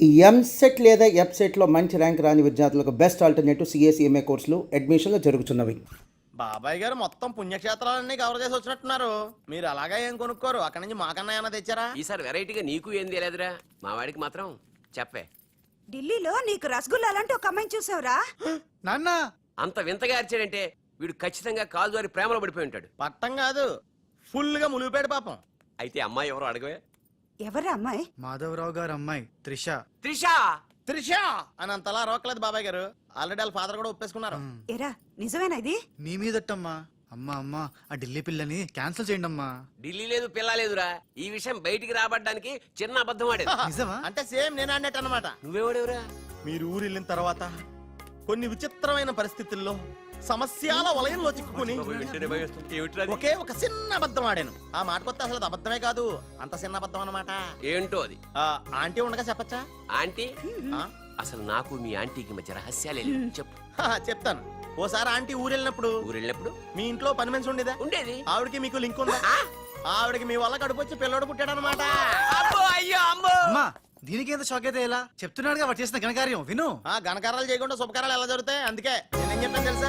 ఈ ఎంసెట్ లేదా ఎఫ్సెట్లో మంచి ర్యాంక్ రాని విద్యార్థులకు బెస్ట్ ఆల్టర్నేటివ్ సిఏసీఎంఏ కోర్సులు అడ్మిషన్లు జరుగుతున్నవి. బాబాయ్ గారు మొత్తం పుణ్యక్షేత్రాలన్నీ కవర్ చేసి వచ్చినట్టున్నారు. మీరు అలాగా ఏం కొనుక్కోరు, అక్కడి నుంచి మాకన్నా ఏమైనా తెచ్చారా? ఈసారి వెరైటీగా నీకు ఏం తెలియదురా, మా వాడికి మాత్రం చెప్పే. ఢిల్లీలో నీకు రసగుల్లా లాంటి ఒక అమ్మాయిని చూసావురా? నాన్న అంత వింతగా అరిచాడంటే వీడు ఖచ్చితంగా కాలు జారి ప్రేమలో పడిపోయి ఉంటాడు. పట్టం కాదు, ఫుల్ గా ములిగిపోయాడు పాపం. అయితే అమ్మాయి ఎవరో అడగవే. ఎవరా అమ్మాయి? మాధవరావు గారు అమ్మాయి త్రిష. త్రిష త్రిష అని అంతలా రోకలేదు బాబాయ్ గారు. ఆల్రెడీ వాళ్ళ ఫాదర్ కూడా ఒప్పేసుకున్నారు. ఎరా నిజమేనా ఇది? మీ మీదట్టమ్మా. అమ్మా అమ్మా, ఆ ఢిల్లీ పిల్లని క్యాన్సిల్ చేయండి అమ్మా. ఢిల్లీ లేదు పిల్ల లేదురా, ఈ విషయం బయటికి రాబడ్డానికి చిన్న అబద్ధం ఆడేది. నిజమా? అంటే సేమ్ నేను అన్నట్టు అనమాట. నువ్వేవాడేవురా? మీరు ఊరు వెళ్ళిన తర్వాత కొన్ని విచిత్రమైన పరిస్థితుల్లో సమస్యల వలయంలో చిక్కుకుని ఒకే ఒక చిన్న అబద్ధం ఆడాను. ఆ మాట కొత్త అసలు అది అబద్ధమే కాదు, అంత చిన్న అబద్ధం అన్నమాట. ఏంటో అది? ఆంటీ ఉండగా చెప్పచ్చా? ఆంటీ? అసలు నాకు మీ ఆంటీకి మధ్య రహస్యాలే లేవు. చెప్పు. చెప్తాను. ఓసారి ఆంటీ ఊరెళ్ళినప్పుడు మీ ఇంట్లో పని మనిషి ఉండేదా? ఉండేది. ఆవిడకి మీకు లింక్ ఉందా? ఆవిడకి మీ వల్ల కడుపు వచ్చి పిల్లడు పుట్టాడు అనమాట. అమ్మా, దీనికి ఎంత షాక్ అయితే ఎలా? చెప్తున్నాడుగా వాడు చేసిన ఘనకార్యం విను. ఘనకారాలు చేయకుండా శుభకారాలు ఎలా జరుగుతాయి? అందుకే నేనేం చెప్పాను తెలుసా?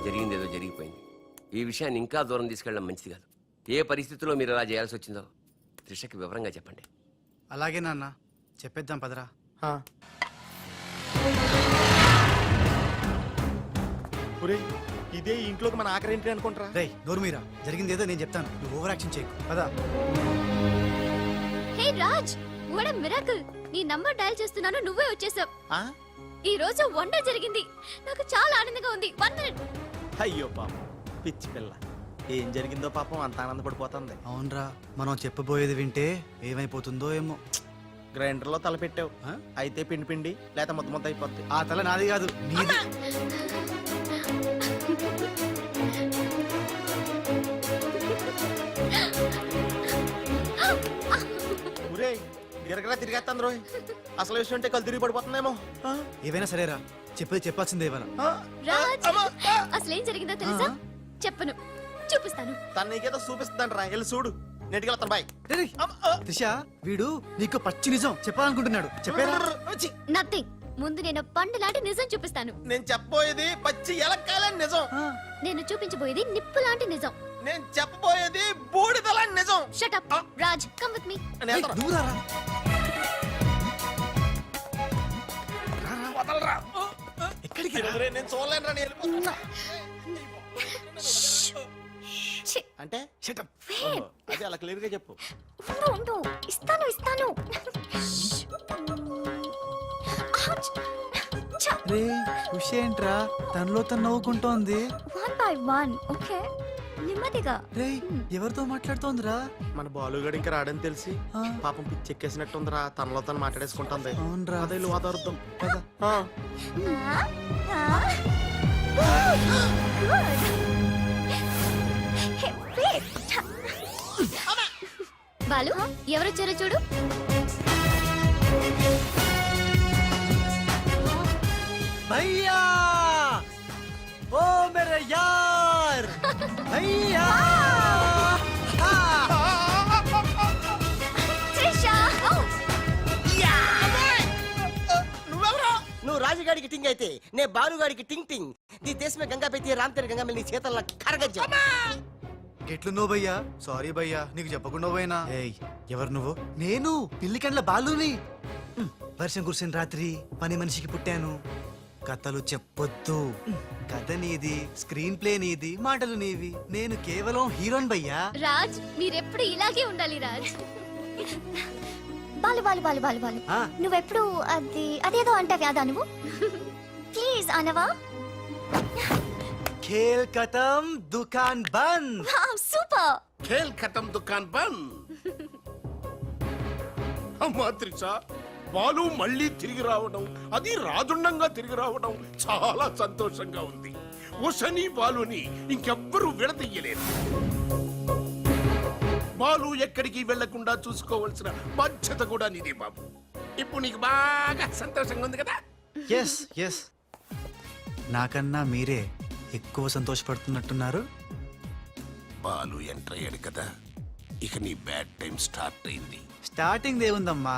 జరిగిందేదో జరిగిపోయింది. ఈ విషయాన్ని ఇంకా దూరం తీసుకెళ్ళడం మంచిది కాదు. ఏ పరిస్థితుల్లో మీరు అలా చేయాల్సి వచ్చిందో త్రిషకి వివరంగా చెప్పండి. అలాగే నాన్న, చెప్పేద్దాం పదరా. ఇదే ఇంట్లోకి మన ఆఖరి ఎంట్రీ అనుకుంటారా? రేయ్ నోరు మీరా, జరిగిందేదో నేను చెప్తాను, నువ్వు ఓవర్ యాక్షన్ చేయకు. పదా. హే రాజ్, వాట్ ఎ మిరాకిల్! నీ నంబర్ డయల్ చేస్తున్నాను, నువ్వే వచ్చేసావ్. ఈ రోజు వండర్ జరిగింది, నాకు చాలా ఆనందంగా ఉంది. 1 మినిట్. అయ్యో పాపం పిచ్చి పిల్ల, ఏం జరిగిందో పాపం అంత ఆనందపడిపోతుంది. అవునరా, మనం చెప్పబోయేది వింటే ఏమైపోతుందో ఏమో. గ్రైండర్ లో తల పెట్టావు, అయితే పిండి పిండి లేక ముద్ద ముద్ద అయిపోద్ది. ఆ తల నాది కాదు, నీది. ఊరే గిరగరా తిరిగేస్తాను రోయ్. అసలు విషయం అంటే కళ్ళు తిరిగి పడిపోతుందేమో. ఏవైనా సరేరా, చెప్పేది చెప్పాల్సిందే ఇవాళ. రాజ్, అసలేం జరిగిందో తెలుసా? చెప్పను, చూపిస్తాను. తన నీకేదో చూపిస్తుందంట రా, వెళ్ళి చూడు. నెట్టుకెళ్తాను బాయ్. త్రిష, వీడు నీకు పచ్చి నిజం చెప్పాలనుకుంటున్నాడు. చెప్పేరా? నథింగ్. ముందు నేను పండు లాంటి నిజం చూపిస్తాను. నేను చెప్పబోయేది పచ్చి ఎలక్కాలని నిజం. నేను చూపించబోయేది నిప్పు లాంటి నిజం. నేను చెప్పబోయేది బూడిదలాంటి నిజం. Shut up Raj, come with me. ఎక్కడికి? నేను చూడలేను రా, నేను వెళ్ళిపోతున్నా. అంటే అదే అలా క్లియర్ గా చెప్పు. ఉండు, ఇస్తాను ఇస్తాను. ఏంట్రా తనలో తను నవ్వుకుంటోంది? 1 by 1, ఓకే? నెమ్మదిగా. ఎవరితో మాట్లాడుతోందిరా? మన బాలుగాడు ఇంకా రాడని తెలిసి పాపం పిచ్చెక్కేసినట్టుందిరా, తనలో తను మాట్లాడేసుకుంటుంది. అవునరా, అదే వాదార్థం. బాలు, ఎవరొచ్చారో చూడు. భయ్యా, ఓ మేరా యార్, భయ్యా. నువ్వు రాజుగాడికి టింగ్ అయితే నే బాలుగాడికి టింగ్ టింగ్. నీ దేశమే గంగా పెట్టి రామ్ తెర గంగా నీ చేతల్లో కరగజ్జా. ఎట్లున్నావు భయ్యా? సారీ భయ్యా, నీకు చెప్పకుండా పోయినా. ఏయ్, ఎవరు నువ్వు? నేను పిల్లికండ్ల బాలుని. వర్షం కురిసిన రాత్రి పని మనిషికి పుట్టాను. కథలు చెప్పొద్దు, కథ నీది, స్క్రీన్ ప్లే నీది, మాటలు నీవి. నేను కేవలం హీరోన్ భయ్యా. రాజ్, మీరెప్పుడు ఇలాగే ఉండాలి రాజ్. బాలు బాలు బాలు బాలు బాలు, నువ్వెప్పుడు అదేదో అంటావి, అదా నువ్వు? ప్లీజ్ అనవా? खेल खत्म दुकान बंद. సూపర్. ఖేల్ ఖతం దుకాన్ బంద్. అమ్మా త్రిష, బాలు మళ్ళీ తిరిగి రావడం, అది రాజుండంగా తిరిగి రావడం చాలా సంతోషంగా ఉంది. ఉషని బాలుని ఇంకెవ్వరూ విడదీయలేరు. బాలు ఎక్కడికి వెళ్లకుండా చూసుకోవాల్సిన బాధ్యత కూడా నీదే బాబు. ఇప్పుడు నీకు బాగా సంతోషంగా ఉంది కదా? ఎస్ ఎస్, నాకన్నా మీరే ఎక్కువ సంతోషపడుతున్నట్టున్నారు. బాలు ఎంటర్ అయ్యాడు కదా, ఇక నీ బ్యాడ్ టైం స్టార్ట్ అయింది. స్టార్టింగ్ దేవుందమ్మా,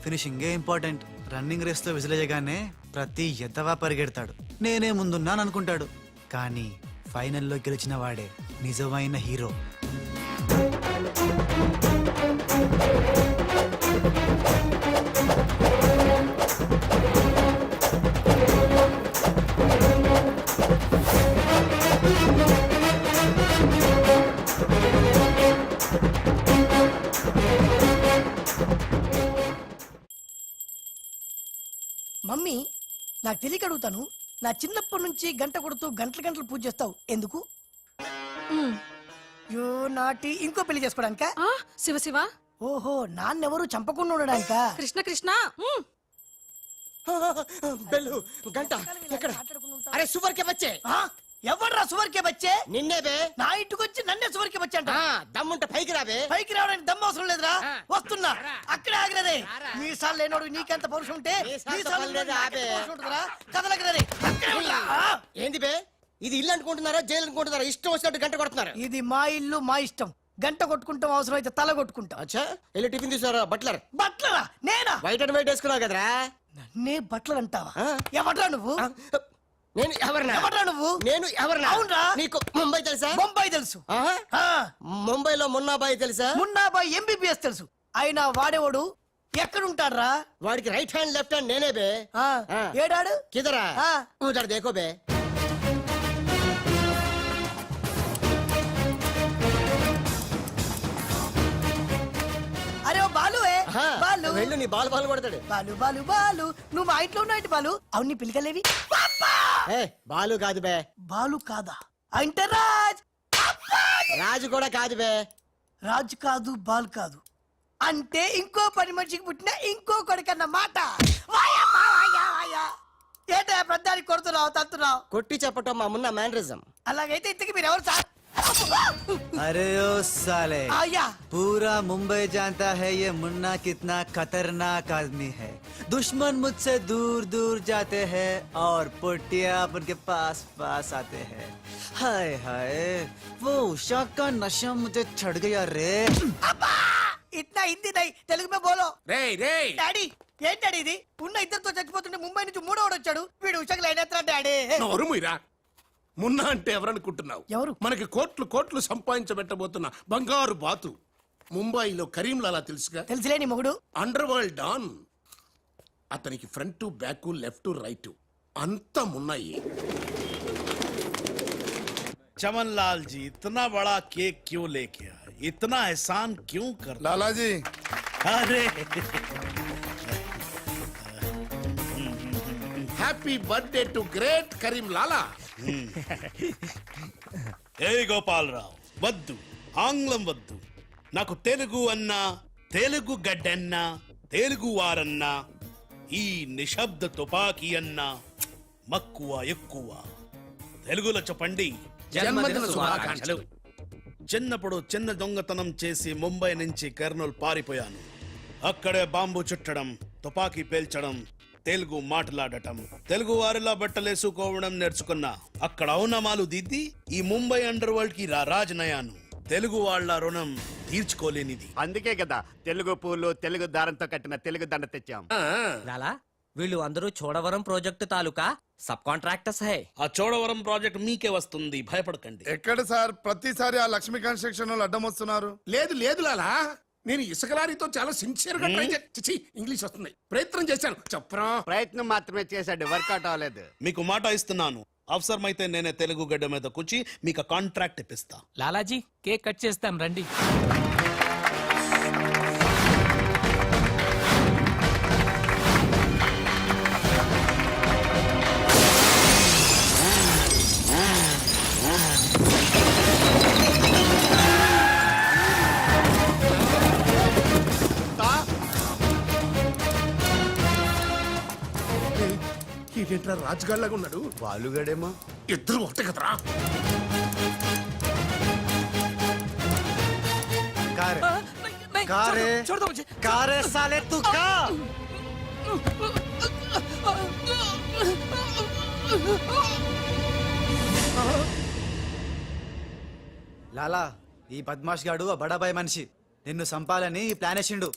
ఫినిషింగే ఇంపార్టెంట్. రన్నింగ్ రేస్ లో విసిలేయగానే ప్రతి ఎద్దవా పరిగెడతాడు, నేనే ముందున్నాను అనుకుంటాడు. కానీ ఫైనల్లో గెలిచిన వాడే నిజమైన హీరో. మమ్మీ, నాకు తెలియక అడుగుతాను, నా చిన్నప్పటి నుంచి గంట కొడుతూ గంటలు గంటలు పూజ చేస్తావు ఎందుకు? యో నాటి ఇంకో పెళ్లి చేసుకోవడానిక? శివ శివ, ఓహో, నాన్నెవరు చంపకుండా ఉండడానిక? కృష్ణ కృష్ణ. బెల్లు గంట ఎక్కడ? అరే సువర్ కే బచ్చే, ఎవర్రా సువర్కే బచ్చే? నిన్నే బే. నా ఇంటికి వచ్చి నన్నే సువర్కే బచ్చే అంట. దమ్ముంటే పైకి రాబే. పైకి రావడానికి దమ్ము అవసరం లేదురా, వస్తున్నా. అక్కడే ఆగిరదే. మీసాలు లేనోడు నీకెంత పౌరుషం ఉంటే మీసాలు లేనోడు నాకెంత పౌరుషం ఉంటుందిరా? కదలకరదే, అక్కడే ఉండరా. ఏంది బే, ఇది ఇల్లు అనుకుంటున్నారా జైలు అనుకుంటున్నారా? ఇష్టం వచ్చినట్టు గంట కొడుతున్నారు. ఇది మా ఇల్లు, మా ఇష్టం. గంట కొట్టుకుంటాం, అవసరం అయితే తల కొట్టుకుంటాం. అచ్చా, వెళ్ళి టిఫిన్ తీసుకురా. బట్లర్ బట్లరా? నేనా? వైట్ అండ్ వైట్ వేసుకున్నావు కదరా. నన్నే బట్లర్ అంటావా? ఆ. ఎవడ్రా నువ్వు? నేను ఎవరినా? ఎవడ్రా నువ్వు? నేను ఎవరినా? అవునరా? నీకు ముంబై తెలుసా? బొంబాయి తెలుసు. ఆహా. ఆ, ముంబైలో మున్నాబాయి తెలుసా? మున్నాబాయి ఎంబీబీఎస్ తెలుసు. అయినా వాడేవాడు ఎక్కడుంటాడ్రా? వాడికి రైట్ హ్యాండ్ లెఫ్ట్ హ్యాండ్ నేనే బే. ఆ, ఆ. ఏడాడు? కిదరా ఆ. ఉదర్ దేకో బే. అరే ఓ బాలువే, ఆహా. బాలు. వెళ్ళు, నీ బాల్ బాల్ కొడతాడు. బాలు బాలు బాలు, నువ్వు మా ఇంట్లో ఉన్నాయంటి బాలు. అవును, నీ పిలికలేవి? ఏ బాలు కాదు బే. బాలు కాదా? అంటే రాజ్. రాజు కూడా కాదు బే. రాజు కాదు, బాల్ కాదు, అంటే ఇంకో పని మనిషికి పుట్టిన ఇంకో కొడుకన్న మాట. ఏంటో పెద్దానికి కొడుతున్నావు, తత్తున్నావు? కొట్టి చెప్పటం మా మున్న మేనరిజం. అలాగైతే ఇంతకి మీరు ఎవరు సార్? अरे ओ साले, आया। पूरा मुंबई जानता है ये मुन्ना कितना खतरनाक आदमी है। दुश्मन मुझसे दूर दूर जाते हैं और पुटिया उनके पास पास आते हैं। हाय हाय, वो उषा का नशा मुझे चढ़ गया रे। ఇట్లా హిందీ నై, తెలుగు మే బోలో. రేయ్ రేయ్, డాడీ, ఏంటి డాడీ ఇది? ఉన్న ఇద్దరితో చచ్చిపోతుంటే ముంబై నుంచి మూడోడు వచ్చాడు. వీడు ఉషకు లైన్ ఎత్తా డాడీ. నోరుముయిరా. మున్నా అంటే ఎవరనుకుంటున్నావు? ఎవరు? మనకి కోట్లు కోట్లు సంపాదించబెట్టబోతున్న బంగారు బాతు. ముంబైలో కరీంలాలా తెలుసుగా? తెలుసులే నీ మొగుడు. Underworld don. అతనికి ఫ్రంట్ బ్యాక్ లెఫ్ట్ రైట్ అంతా మున్నాయి. चमन लाल जी, इतना बड़ा केक क्यों लेके आए? इतना एहसान क्यों कर? लाला जी, अरे happy birthday to great Karim Lala. ఏ గోపాలరావు, వద్దు, ఆంగ్లం వద్దు. నాకు తెలుగు అన్నా, తెలుగు గడ్డన్నా, తెలుగు వారన్నా, ఈ నిశ్శబ్ద తుపాకీ అన్నా మక్కువ ఎక్కువ. తెలుగులో చెప్పండి. జన్మదిన శుభాకాంక్షలు. చిన్నప్పుడు చిన్న దొంగతనం చేసి ముంబై నుంచి కర్నూలు పారిపోయాను. అక్కడే బాంబు చుట్టడం, తుపాకీ పేల్చడం, తెలుగు మాట్లాడటం, తెలుగు వారిలా బట్టలేసుకోవడం నేర్చుకున్నా. అక్కడ ఔనమాలు దిద్ది ఈ ముంబై అండర్ వరల్డ్ కి రాజనయాను. తెలుగు వాళ్ళ రుణం తీర్చుకోలేనిది. అందుకే కదా తెలుగు పూలు తెలుగు దారంతో కట్టిన తెలుగు దండ తెచ్చాం. లాలా, వీళ్ళు అందరూ చోడవరం ప్రాజెక్టు తాలూకా సబ్ కాంట్రాక్టర్స్ హై. ఆ చోడవరం ప్రాజెక్ట్ మీకే వస్తుంది, భయపడకండి. ఎక్కడ సార్ ప్రతిసారి ఆ లక్ష్మీ కన్స్ట్రక్షన్ వాళ్ళు అడ్డం వస్తున్నారు? లేదు లేదు లాలా, నేను ఇసుక లారీతో చాలా సిన్సియర్ గా ట్రై చేసి ఇంగ్లీష్ వస్తుంది ప్రయత్నం చేశాను. చెప్పరా? ప్రయత్నం మాత్రమే చేశాడు, వర్కౌట్ అవ్వలేదు. మీకు మాట ఇస్తున్నాను, అవసరమైతే నేనే తెలుగు గడ్డ మీద కూర్చి మీకు కాంట్రాక్ట్ ఇప్పిస్తా. లాలాజీ, కేక్ కట్ చేస్తాం రండి. ఇదేంట్రా రాజుగాళ్ళగా ఉన్నాడు? బాలుగడేమో. ఇద్దరు ఒకటే కదరా. कारे कारे साले तू का? లాలా ఈ బద్మాష్ గాడు ఆ బడాబాయ్ మనిషి నిన్ను సంపాలని ఈ ప్లాన్ వేసిండు.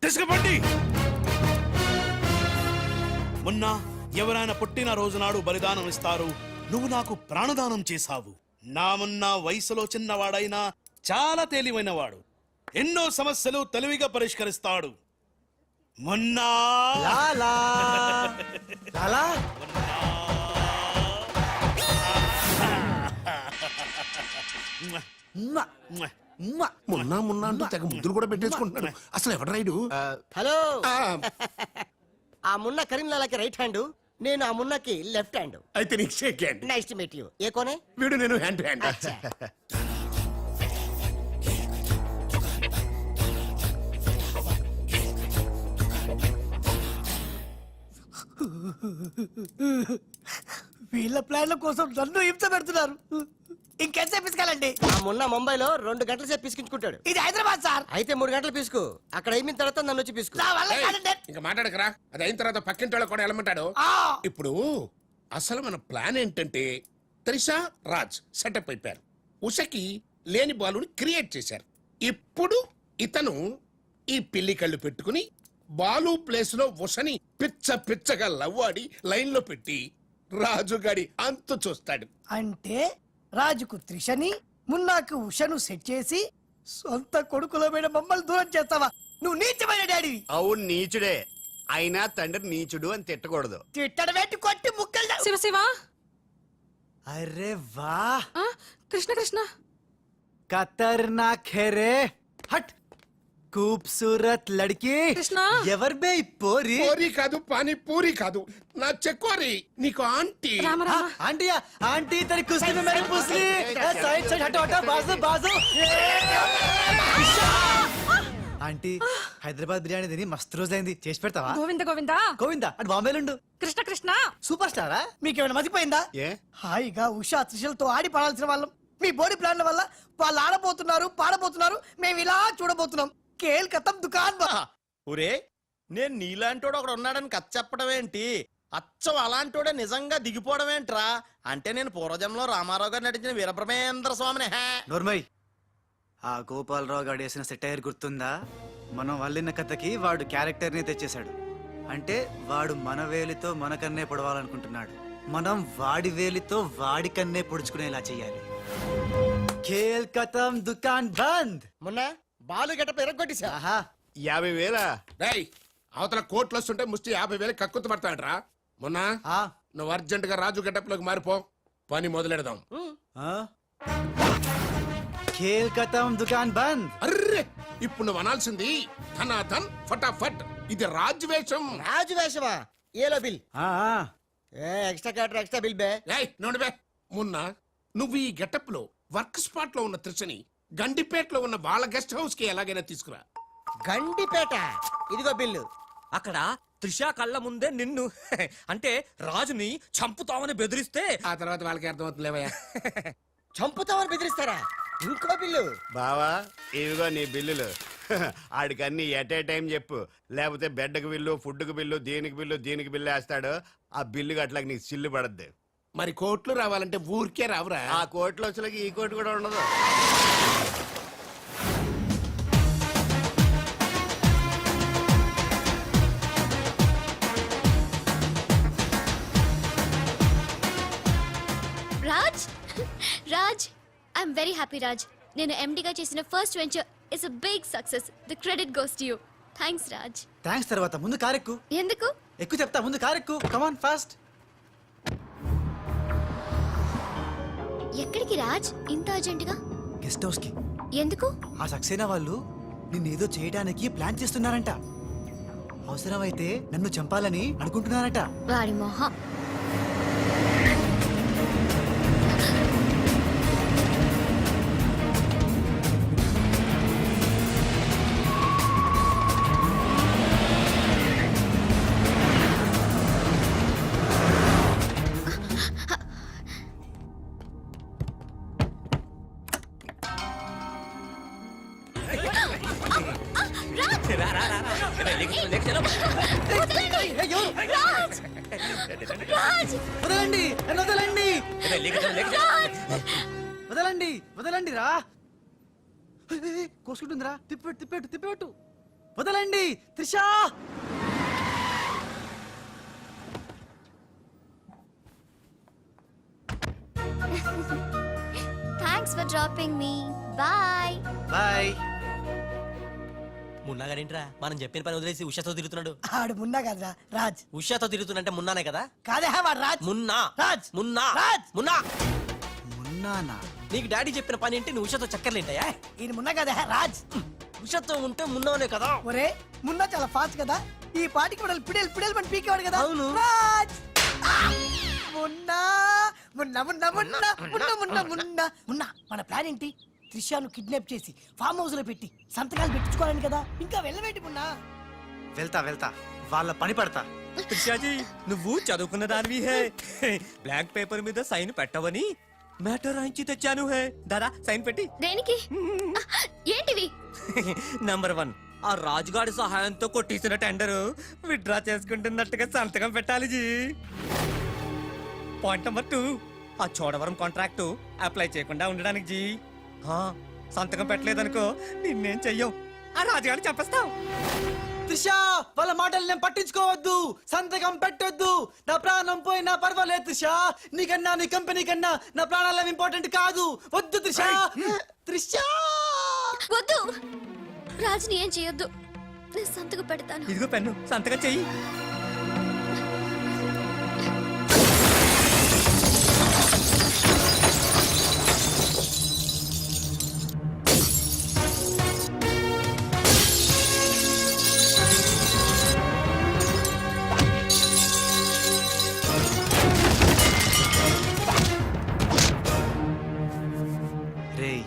తీసుకుపండి. మొన్న ఎవరైనా పుట్టిన రోజు నాడు బలిదానం ఇస్తారు. నువ్వు నాకు ప్రాణదానం చేశావు. నా మొన్న వయసులో చిన్నవాడైనా చాలా తేలివైనవాడు. ఎన్నో సమస్యలు తెలివిగా పరిష్కరిస్తాడు. మొన్న లాలా లాలా ఉమ్మా, ఉమ్మా. మొన్న మొన్న అంటూ తెగ ముద్దులు కూడా పెట్టేసుకుంటున్నాడు. అసలు ఎవడు రైడు? హలో ఆ మున్న కరీంలాలాకి రైట్ హ్యాండ్, నేను ఆ మున్నకి లెఫ్ట్ హ్యాండ్. అయితే నీకు shake hand. Nice to meet you. ఏ కోనే? వీడు నేను హ్యాండ్ టు హ్యాండ్. అచ్చా. వీళ్ళ ప్లాన్ల కోసం నన్ను హింస పెడుతున్నారు. ఇంకెంతసేపు పిసుకాలండి? ఆ మున్న ముంబైలో 2 గంటల సేపు పిసికించుకుంటాడు. ఇది హైదరాబాద్ సార్. అయితే 3 గంటలు పిసుకు. అక్కడ అయిన తర్వాత నన్ను వచ్చి పిసుకు. నా వల్ల కాదండి. ఇంకా మాట్లాడకరా. అది అయిన తర్వాత పక్కింటి వాళ్ళు కూడా వెళ్ళమంటాడు. ఆ, ఇప్పుడు అసలు మన ప్లాన్ ఏంటంటే త్రిషా రాజ్ సెటప్ అయిపోయారు. ఉషకి లేని బాలుని క్రియేట్ చేశారు. ఇప్పుడు ఇతను ఈ పిల్లి కళ్ళు పెట్టుకుని బాలు ప్లేస్ లో ఉషని పిచ్చ పిచ్చగా లవ్వాడి లైన్ లో పెట్టి రాజుగాడి అంతు చూస్తాడు. అంటే రాజుకు త్రిషని, మున్నాకు ఉషను సెట్ చేసి సొంత కొడుకుల మీద మమ్మల్ని దూరం చేస్తావా? నువ్వు నీచమైన డాడీ. అవును నీచుడే, అయినా తండ్రి నీచుడు అని తిట్టకూడదు. తిట్టడం ఏంటి, కొట్టి ముక్కలు. శివ శివ అరే వా ఆ, కృష్ణ కృష్ణ ఖతర్నాక్ హే రే. హట్ खूबसूरत लड़की. కృష్ణ ఎవర్ బే ఈ పోరి? పూరి కాదు, పానీ పూరి కాదు, నా చెక్కోరి. నీకు ఆంటీ. రామ हाँ, రామ आंटिया आंटी तेरी कुश्ती में मेरी पुसली. साइड साइड हटो हटो, बाजू बाजू. ఆంటీ హైదరాబాద్ బిర్యానీ తిని మస్తు రోజైంది, చేసి పెడతావా? గోవింద గోవింద గోవిందా అటు బాంబేలుండు. కృష్ణ కృష్ణ సూపర్ స్టారా? మీకేమైనా మతిపోయిందా? ఏ హాయిగా ఉషా త్రిషలతో ఆడి పాడాల్సిన వాళ్ళం మీ బోడీ ప్లాన్ల వల్ల వాళ్ళు ఆడబోతున్నారు, పాడబోతున్నారు, మేము ఇలా చూడబోతున్నాం. కేల్ కథం దుకాన్ బా. ఒరే, నేను నీలాంటోడు ఒకడు ఉన్నాడని కథ చెప్పడం ఏంటి? అచ్చం అలాంటోడే నిజంగా దిగిపోవడం ఏంట్రా? అంటే నేను పూర్వజంలో రామారావు గారు నటించిన వీరబ్రహ్మేంద్ర స్వామిని. నోర్మయ్, ఆ గోపాలరావు గారు వేసిన సెటైర్ గుర్తుందా? మనం వల్లిన కథకి వాడు క్యారెక్టర్ ని తెచ్చేశాడు. అంటే వాడు మన వేలితో మన కన్నే పొడవాలనుకుంటున్నాడు. మనం వాడి వేలితో వాడి కన్నే పొడుచుకునేలా చెయ్యాలి. ఖేల్ కథం దుకాన్ బంద్. మొన్న బాలు గెటప్ ఎరగొట్టేశా. ఆహా 50,000 రేయ్, అవతల కోట్లు వస్తుంటే ముష్టి 50,000 కక్కుతు పడతాడరా. మొన్న ఆ, నువ్వు అర్జెంట్ గా రాజు గెటప్ లోకి మారిపో, పని మొదలెడదాం. ఆ? ఖేల్ కథం దుకాన్ బంద్. అర్రే, ఇప్పుడు నువ్వు అనాల్సింది ధనాధన్ ఫటాఫట్. ఇది రాజు వేషం. రాజు వేషమా? ఏలో బిల్. ఆ, ఆ. ఎక్స్ట్రా క్యాటర్ ఎక్స్ట్రా బిల్ బే. ఏయ్, నోడిబే. మొన్న నువ్వు ఈ గెటప్ లో వర్క్ స్పాట్ లో ఉన్న త్రిషని గండిపేటలో ఉన్న వాళ్ళ గెస్ట్ హౌస్ కి ఎలాగైనా తీసుకురా. గండిపేట. ఇదిగో బిల్లు. అక్కడ త్రిష కళ్ళ ముందే నిన్ను అంటే రాజుని చంపుతామని బెదిరిస్తే ఆ తర్వాత వాళ్ళకి అర్థమవుతుందిలేవయ్యా. చంపుతామని బెదిరిస్తారా? ఇంకో బిల్లు. బావా ఇవిగో నీ బిల్లులు. ఆడికన్నీ ఎట్ ఏ టైం చెప్పు, లేకపోతే బెడ్కి బిల్లు, ఫుడ్కి బిల్లు, దీనికి బిల్లు, దీనికి బిల్లు వేస్తాడు. ఆ బిల్లు గట్లకి నీకు సిల్లు పడద్దు. మరి కోట్లు రావాలంటే ఊరికే రావురా. ఆ కోట్లు వచ్చేలకి ఈ కోటి కూడా ఉండదు. Raj Raj I'm very happy Raj. నేను ఎండిగా చేసిన first venture is a big success. The credit goes to you. Thanks Raj. Thanks తర్వాత ముందు కారెక్కు. ఎందుకు? ఎక్కువ చెప్తా, ముందు కారెక్కు. Come on fast. ఎక్కడికి రాజ్ ఇంత అర్జెంటుగా? గెస్ట్ హౌస్ కి. ఎందుకు? ఆ సక్సేనా వాళ్ళు నిన్నేదో చేయడానికి ప్లాన్ చేస్తున్నారంట. అవసరమైతే నన్ను చంపాలని అనుకుంటున్నారట. వాడి మొహం. రాజ్! రాజ్! వదలండి, నన్ను వదలండి, వదలండి. వదలండి రా కోసుకుంటుందిరా తిప్పెట్టు తిప్పెట్టు తిప్పెట్టు వదలండి Trisha thanks for dropping me bye. Bye మున్నాగాడేంట్రా మనం చెప్పిన పని వదిలేసి ఉషాతో తిరుగుతున్నాడు? ఆడు మున్నా కదరా రాజ్. ఉషాతో తిరుగుతున్నంటే మున్నానే కదా? కాదే వాడు రాజ్. మున్నా రాజ్. మున్నా రాజ్. మున్నా. మున్నానా నీకు డాడీ చెప్పిన పని ఏంటి? నువ్వు ఉషాతో చక్కర్లేంటాయా? ఈయన మున్నా కదే రాజ్. ఉషాతో ఉంటే మున్నానే కదా? ఒరే మున్నా చాలా ఫాస్ట్ కదా, ఈ పాటికి మనల్ని పిడేలు పిడేలు పని పీకేవాడు కదా. అవును. రాజ్. ఆ! మున్నా మున్నా మున్నా మున్నా మున్నా మున్నా మున్నా మున్నా మన ప్లాన్ ఏంటి? త్రిషాను కిడ్నాప్ చేసి ఫామ్ హౌస్ లో పెట్టి సంతకాలు పెట్టించుకోవాలని కదా. ఇంకా వెళ్ళవేంటి మున్నా? వెళ్తా వెళ్తా వాళ్ళ పని పడతా. త్రిషాజీ నువ్వు చదువుకున్న దానివి హే. బ్లాంక్ పేపర్ మీద సైన్ పెట్టవని మ్యాటర్ రాయించి తెచ్చాను హే. దాదా సైన్ పెట్టి. దేనికి? ఏంటివి? నంబర్ 1, ఆ రాజుగాడి సహాయంతో కొట్టేసిన టెండర్ విత్డ్రా చేసుకుంటున్నట్టుగా సంతకం పెట్టాలి జీ. పాయింట్ నంబర్ 2, ఆ చోడవరం కాంట్రాక్టు అప్లై చేయకుండా ఉండడానికి జీ. సంతకం పెట్టలేదనుకో నిన్నేం చెయ్యం, ఆ రాజుగాడిని చంపేస్తాం. త్రిషా వాళ్ళ మాటలు నేను పట్టించుకోవద్దు, సంతకం పెట్టొద్దు. నా ప్రాణం పోయినా పర్వాలేదు త్రిషా, నీకన్నా నీ కంపెనీ కన్నా నా ప్రాణాలు ఇంపార్టెంట్ కాదు. వద్దు త్రిషా. త్రిషా వద్దు, రాజుని ఏం చేయొద్దు. నేను సంతకం పెడతాను. ఇదిగో పెన్ను, సంతకం చెయ్యి. రేయ్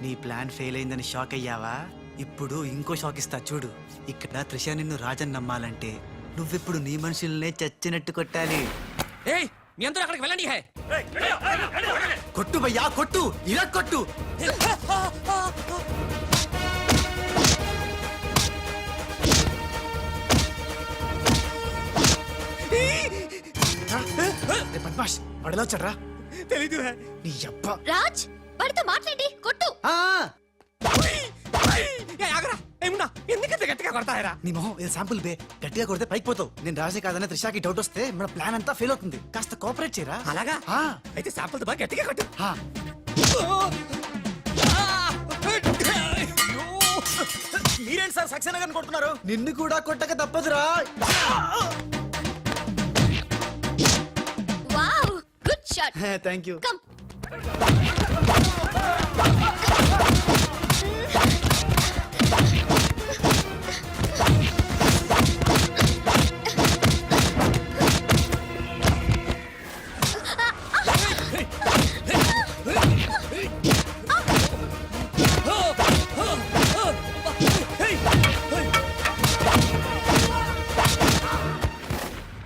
నీ ప్లాన్ ఫెయిల్ అయిందని షాక్ అయ్యావా? ఇప్పుడు ఇంకో షాక్ ఇస్తా చూడు. ఇక్కడ త్రిష నిన్ను రాజన్ నమ్మాలంటే నువ్విప్పుడు నీ మనుషుల్నే చచ్చినట్టు కొట్టాలి. ఏయ్ మీ అందరూ అక్కడికి వెళ్ళండి హే. కొట్టు భయ్యా కొట్టు, ఇలా కొట్టు. బద్మాష్ పడలో చడ్రా. తెలీదు హే. నీ అబ్బా రాజ్ వాడితో మాట్లాడి కొట్టు. ఆగరా ఏమున్నా, ఎందుకంత గట్టిగా కొడతాయరా? నీ మొహం ఇది శాంపుల్ బే, గట్టిగా కొడితే పైకి పోతావు. నేను రాజే కాదనే త్రిషాకి డౌట్ వస్తే మన ప్లాన్ అంతా ఫెయిల్ అవుతుంది. కాస్త కోఆపరేట్ చేయరా. అలాగా? ఆ. అయితే శాంపుల్ బాగా గట్టిగా కొట్టు. ఆ. మీరేంటి సార్ సక్సేనా గారిని కొడుతున్నారు? నిన్ను కూడా కొట్టక తప్పదురా. Wow good shot. Thank you. Come.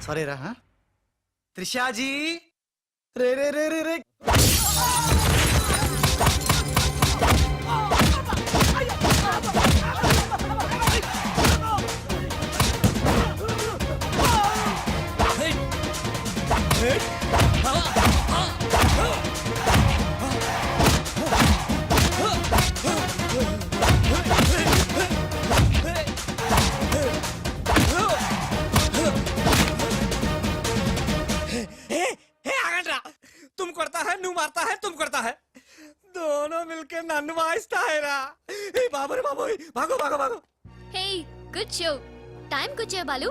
Sorry రా. త్రిషాజీ రే రే రే రే రే. तुम करता है, నువ్వు मारता है, तुम करता है, दोनों मिलके నన్ను వాయిస్తా है రా. ఏ బాబు రే బాబు, భాగో భాగో భాగో. Hey good show. టైం కు వచ్చే బాలు.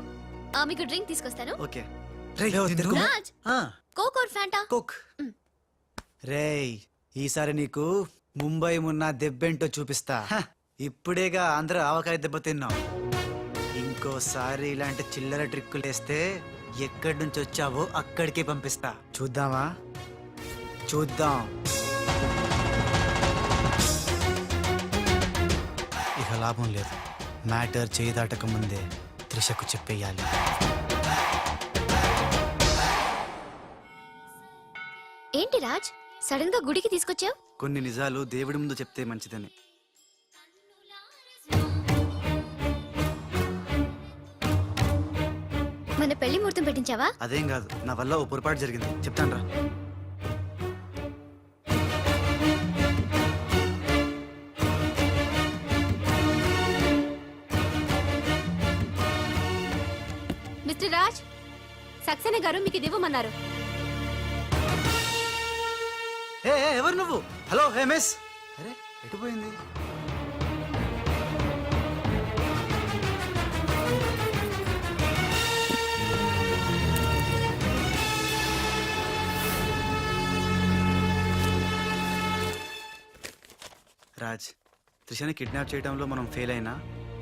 మీకు డ్రింక్ తీసుకొస్తాను. Okay. Raj Coke or Fanta? Coke. రేయ్ ఈసారి నీకు ముంబై మున్నా దెబ్బేంటో చూపిస్తా. ఇప్పుడేగా అందరూ ఆవకాయ దెబ్బ తిన్నాం. ఇంకోసారి ఇలాంటి చిల్లర ట్రిక్కులేస్తే ఎక్కడి నుంచి వచ్చావో అక్కడికే పంపిస్తా. చూద్దామా? చూద్దాం. ఇక లాభం లేదు. మ్యాటర్ చేయి దాటక ముందే త్రిషకు చెప్పేయాలి. ఏంటి రాజ్ సడన్ గా గుడికి తీసుకొచ్చావు? కొన్ని నిజాలు దేవుడి ముందు చెప్తే మంచిదని. మన పెళ్లి ముహూర్తం పెట్టించావా? అదేం కాదు, నా వల్ల ఓ పొరపాటు జరిగింది, చెప్తాను రా. మిస్టర్ రాజ్ సక్సేనా గారు మీకు ఇది ఇవ్వమన్నారు. ఎవరు నువ్వు? Hello hey miss. అరే ఎటు పోయింది? రాజ్, త్రిషని కిడ్నాప్ చేయడంలో మనం ఫెయిల్ అయినా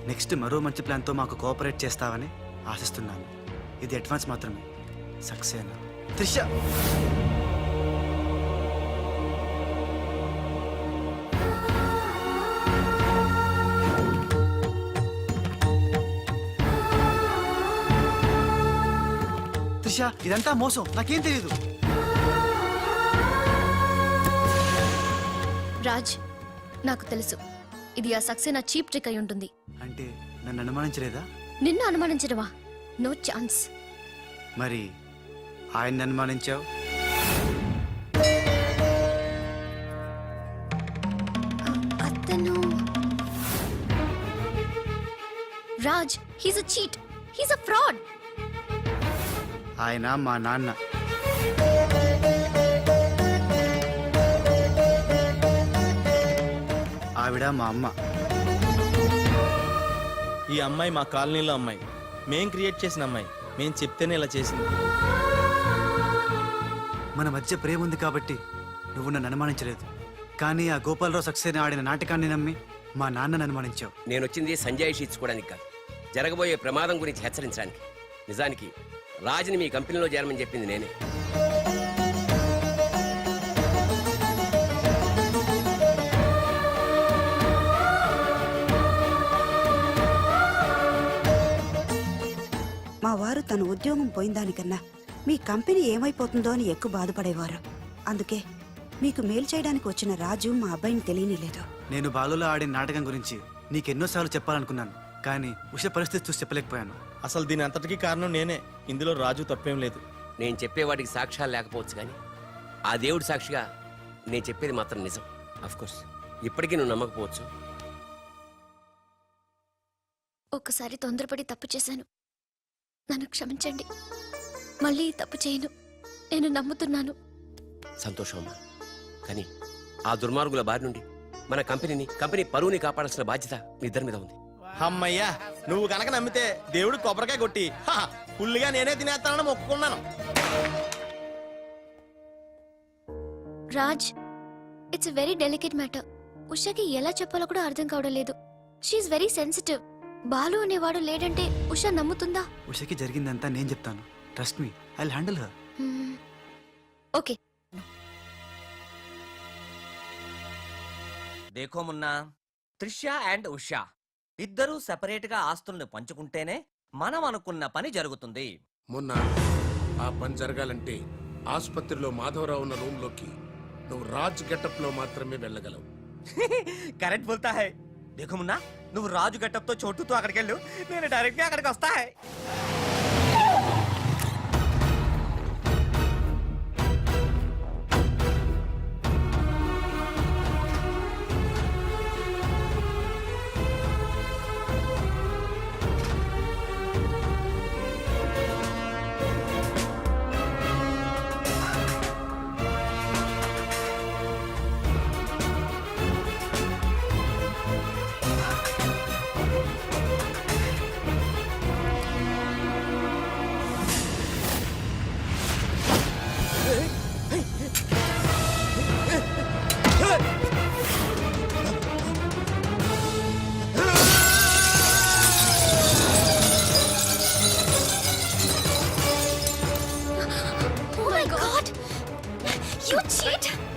నెక్స్ట్ మరో మంచి ప్లాన్తో మాకు కోఆపరేట్ చేస్తావని ఆశిస్తున్నాను. ఇది అడ్వాన్స్ మాత్రమే. సక్సేనా త్రిష. త్రిష, ఇదంతా మోసం, నాకేం తెలియదు. రాజ్ నాకు తెలుసు ఇది ఆ సక్సేనా చీప్ ట్రిక్ అయి ఉంటుంది. అంటే నన్ను అనుమానించలేదా? నిన్ను అనుమానించడమా? No chance. మరి ఆయన్ని అనుమానించావు? అతను Raj, he's a cheat, he's a fraud. ఆయన మా నాన్న. ఆవిడ మా అమ్మ. ఈ అమ్మాయి మా కాలనీలో అమ్మాయి, మేం క్రియేట్ చేసిన అమ్మాయి. మేం చెప్తేనే ఇలా చేసింది. మన మధ్య ప్రేమ ఉంది కాబట్టి నువ్వు నన్ను అనుమానించలేదు. కానీ ఆ గోపాలరావు సక్సేనా ఆడిన నాటకాన్ని నమ్మి మా నాన్నను అనుమానించావు. నేను వచ్చింది సంజయ్ ఇచ్చుకోవడానికి కాదు, జరగబోయే ప్రమాదం గురించి హెచ్చరించడానికి. నిజానికి రాజుని మీ కంపెనీలో చేరమని చెప్పింది నేనే. మా వారు తన ఉద్యోగం పోయిన దానికన్నా మీ కంపెనీ ఏమైపోతుందో అని ఎక్కువ బాధపడేవారు. అందుకే మీకు మేలు చేయడానికి వచ్చిన రాజు మా అబ్బాయిని తెలియనిలేదు. నేను బాలులో ఆడిన నాటకం గురించి నీకెన్నోసార్లు చెప్పాలనుకున్నాను, కానీ ఉష పరిస్థితి చూసి చెప్పలేకపోయాను. అసలు దీని అంతటికీ కారణం నేనే. ఇందులో రాజు తప్పేం లేదు. నేను చెప్పేవాడికి సాక్ష్యాలు లేకపోవచ్చు, కానీ ఆ దేవుడి సాక్షిగా నేను చెప్పేది మాత్రం నిజం. కోర్స్ ఇప్పటికీ నువ్వు నమ్మకపోవచ్చు. ఒక్కసారి తొందరపడి తప్పు చేశాను, నన్ను క్షమించండి. మళ్ళీ ఈ తప్పు చేయను, నేను నమ్ముతున్నాను. సంతోషమమ్మా, కానీ ఆ దుర్మార్గుల బారి నుండి మన కంపెనీ పరువుని కాపాడాల్సిన బాధ్యత మీ ఇద్దరి మీద ఉంది. అమ్మయ్యా, నువ్వు కనుక నమ్మితే దేవుడు కొబ్బరికాయ కొట్టి ఫుల్గా నేనే తినేస్తానని మొక్కుకున్నాను. Raj, it's very delicate matter. ఉషకి ఎలా చెప్పాలో కూడా అర్థం కావడం లేదు. She very sensitive. బాలు అనేవాడు లేడంటే ఉష నమ్ముతుందా? ఉషకి జరిగిందంతా నేను చెప్తాను. Trust me, I will handle her. Okay. దేఖో మున్నా, త్రిష అండ్ ఉషా ఇద్దరూ సెపరేట్ గా ఆస్తుల్ని పంచుకుంటేనే మనం అనుకున్న పని జరుగుతుంది. మొన్న ఆ పని జరగాలంటే ఆసుపత్రిలో మాధవరావు ఉన్న రూమ్ లోకి నువ్వు రాజ్ గెటప్ లో మాత్రమే వెళ్ళగలవు. కరెక్ట్ బోల్తా హై. దేఖో మున్నా, నువ్వు రాజు గెటప్ తో చోటుతో అక్కడికి వెళ్ళు, నేను డైరెక్ట్ గా అక్కడికి వస్తా high.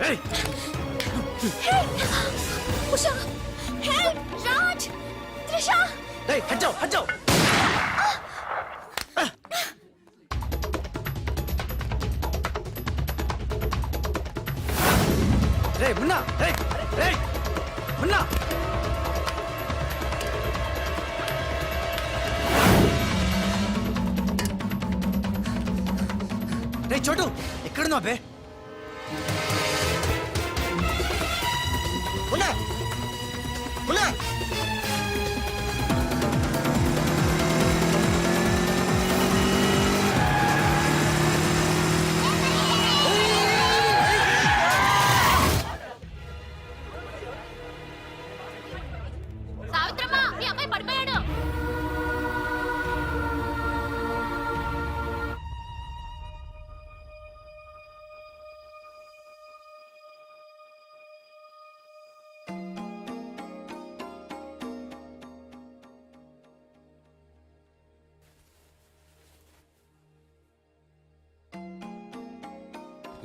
Hey! Hey! Usha! Help! Raj! Trisha! Hey, हट जाओ, हट जाओ! Hey, Munna! Hey! Hey! Munna! Hey, छोटू! ఎక్కడున్నావు బే? మున్నా! మున్నా!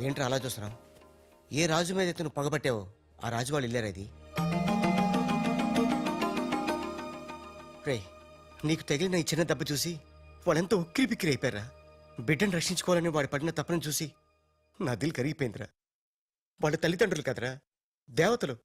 ఏంట్రా అలా చూస్తున్నావు? ఏ రాజు మీద అయితే నువ్వు పగబట్టావో ఆ రాజు వాళ్ళు ఇల్లారా ఇది? రే, నీకు తగిలిన ఈ చిన్న దెబ్బ చూసి వాళ్ళెంతో ఉక్కిరి బిక్కిరి అయిపోయారా. బిడ్డను రక్షించుకోవాలని వాడు పడిన తప్పని చూసి నా దిల్ కరిగిపోయిందిరా. వాళ్ళ తల్లిదండ్రులు కదరా, దేవతలు.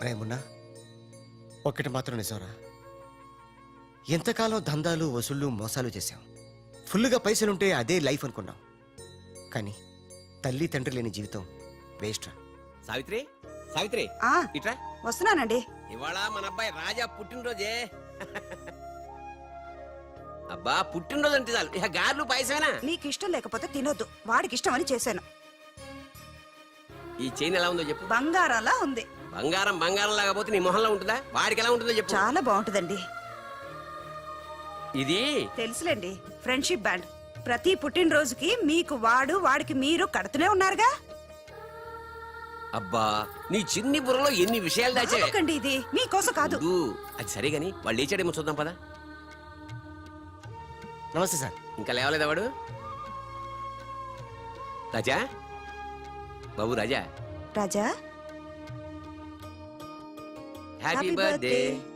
రేమున్నా, ఒక్కటి మాత్రం నిజంరా. ఎంతకాలం దందాలు వసూళ్ళు మోసాలు చేశాం. ఫుల్గా పైసలుంటే అదే లైఫ్ అనుకున్నాం. కానీ తల్లి తండ్రి లేని జీవితం వేస్ట్ రా. సావిత్రి, సావిత్రి, ఆ ఇట్రా. వస్తున్నానండి. ఇవాళ మన అబ్బాయి రాజా పుట్టినరోజే. అబ్బా, పుట్టినరోజు అంటే చాలు ఇక గార్లు పాయసమేనా? నీకు ఇష్టం లేకపోతే తినొద్దు, వాడికి ఇష్టం అని చేశాను. ఈ చైన్ ఎలా ఉందో చెప్పు. బంగారంలా ఉంది. బంగారం బంగారం లాగా పోతే నీ మొహంలో ఉంటుందా? వాడికి ఎలా ఉంటుందో చెప్పు. చాలా బాగుంటుందండి. ఇది తెలుసులేండి, ఫ్రెండ్షిప్ బ్యాండ్. ప్రతి పుట్టినరోజుకి మీకు వాడు, వాడికి మీరు కడుతూనే ఉన్నారుగా. అబ్బా, నీ చిన్ని బుర్రలో ఎన్ని విషయాలు దాచే. ఎందుకండి ఇది మీకోసం కాదు. అది సరే గాని వాళ్ళు లేచాడేమో చూద్దాం పదా. నమస్తే సార్. ఇంకా లేవలేదా వాడు? రాజా, బాబు రాజా. రాజా, హ్యాపీ Happy బర్త్డే. birthday.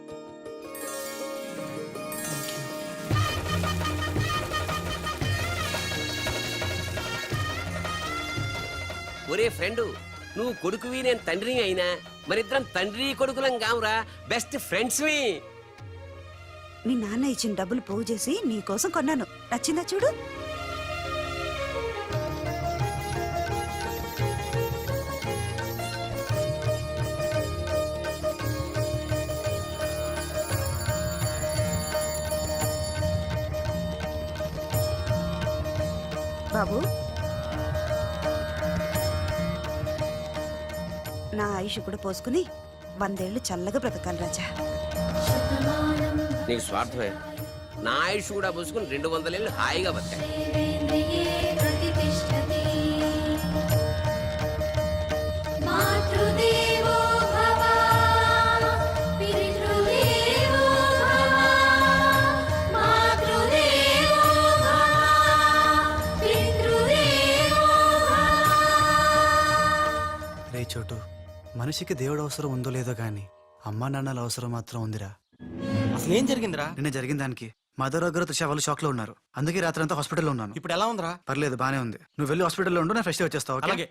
ఒరే ఫ్రెండు, నువ్వు కొడుకువి నేను తండ్రిని అయినా మరిద్దరం తండ్రి కొడుకులం కావురా, బెస్ట్ ఫ్రెండ్స్. మీ నాన్న ఇచ్చిన డబ్బులు పోగు చేసి నీకోసం కొన్నాను. నచ్చిందా చూడు. బాబు, నా ఆయుష్ కూడా పోసుకుని 100 ఏళ్ళు చల్లగా బ్రతకాలి రాజా. నీకు స్వార్థమే. నా ఆయుష్ కూడా పోసుకుని 200 ఏళ్ళు హాయిగా బతాయి. రే చోటు, మనిషికి దేవుడు అవసరం ఉందో లేదో గాని అమ్మా నాన్నల అవసరం మాత్రం ఉందిరా. అసలు ఏం జరిగిందిరా? నిన్న జరిగిన దానికి మదర్ దగ్గర త్రిష వాళ్ళు షాక్ లో ఉన్నారు. అందుకే రాత్రి అంతా హాస్పిటల్లో ఉన్నాను. ఇప్పుడు ఎలా ఉందిరా? పర్లేదు, బానే ఉంది. నువ్వు వెళ్ళి హాస్పిటల్లో ఉండు, నేను ఫ్రెష్ వచ్చేస్తావు. అలాగే.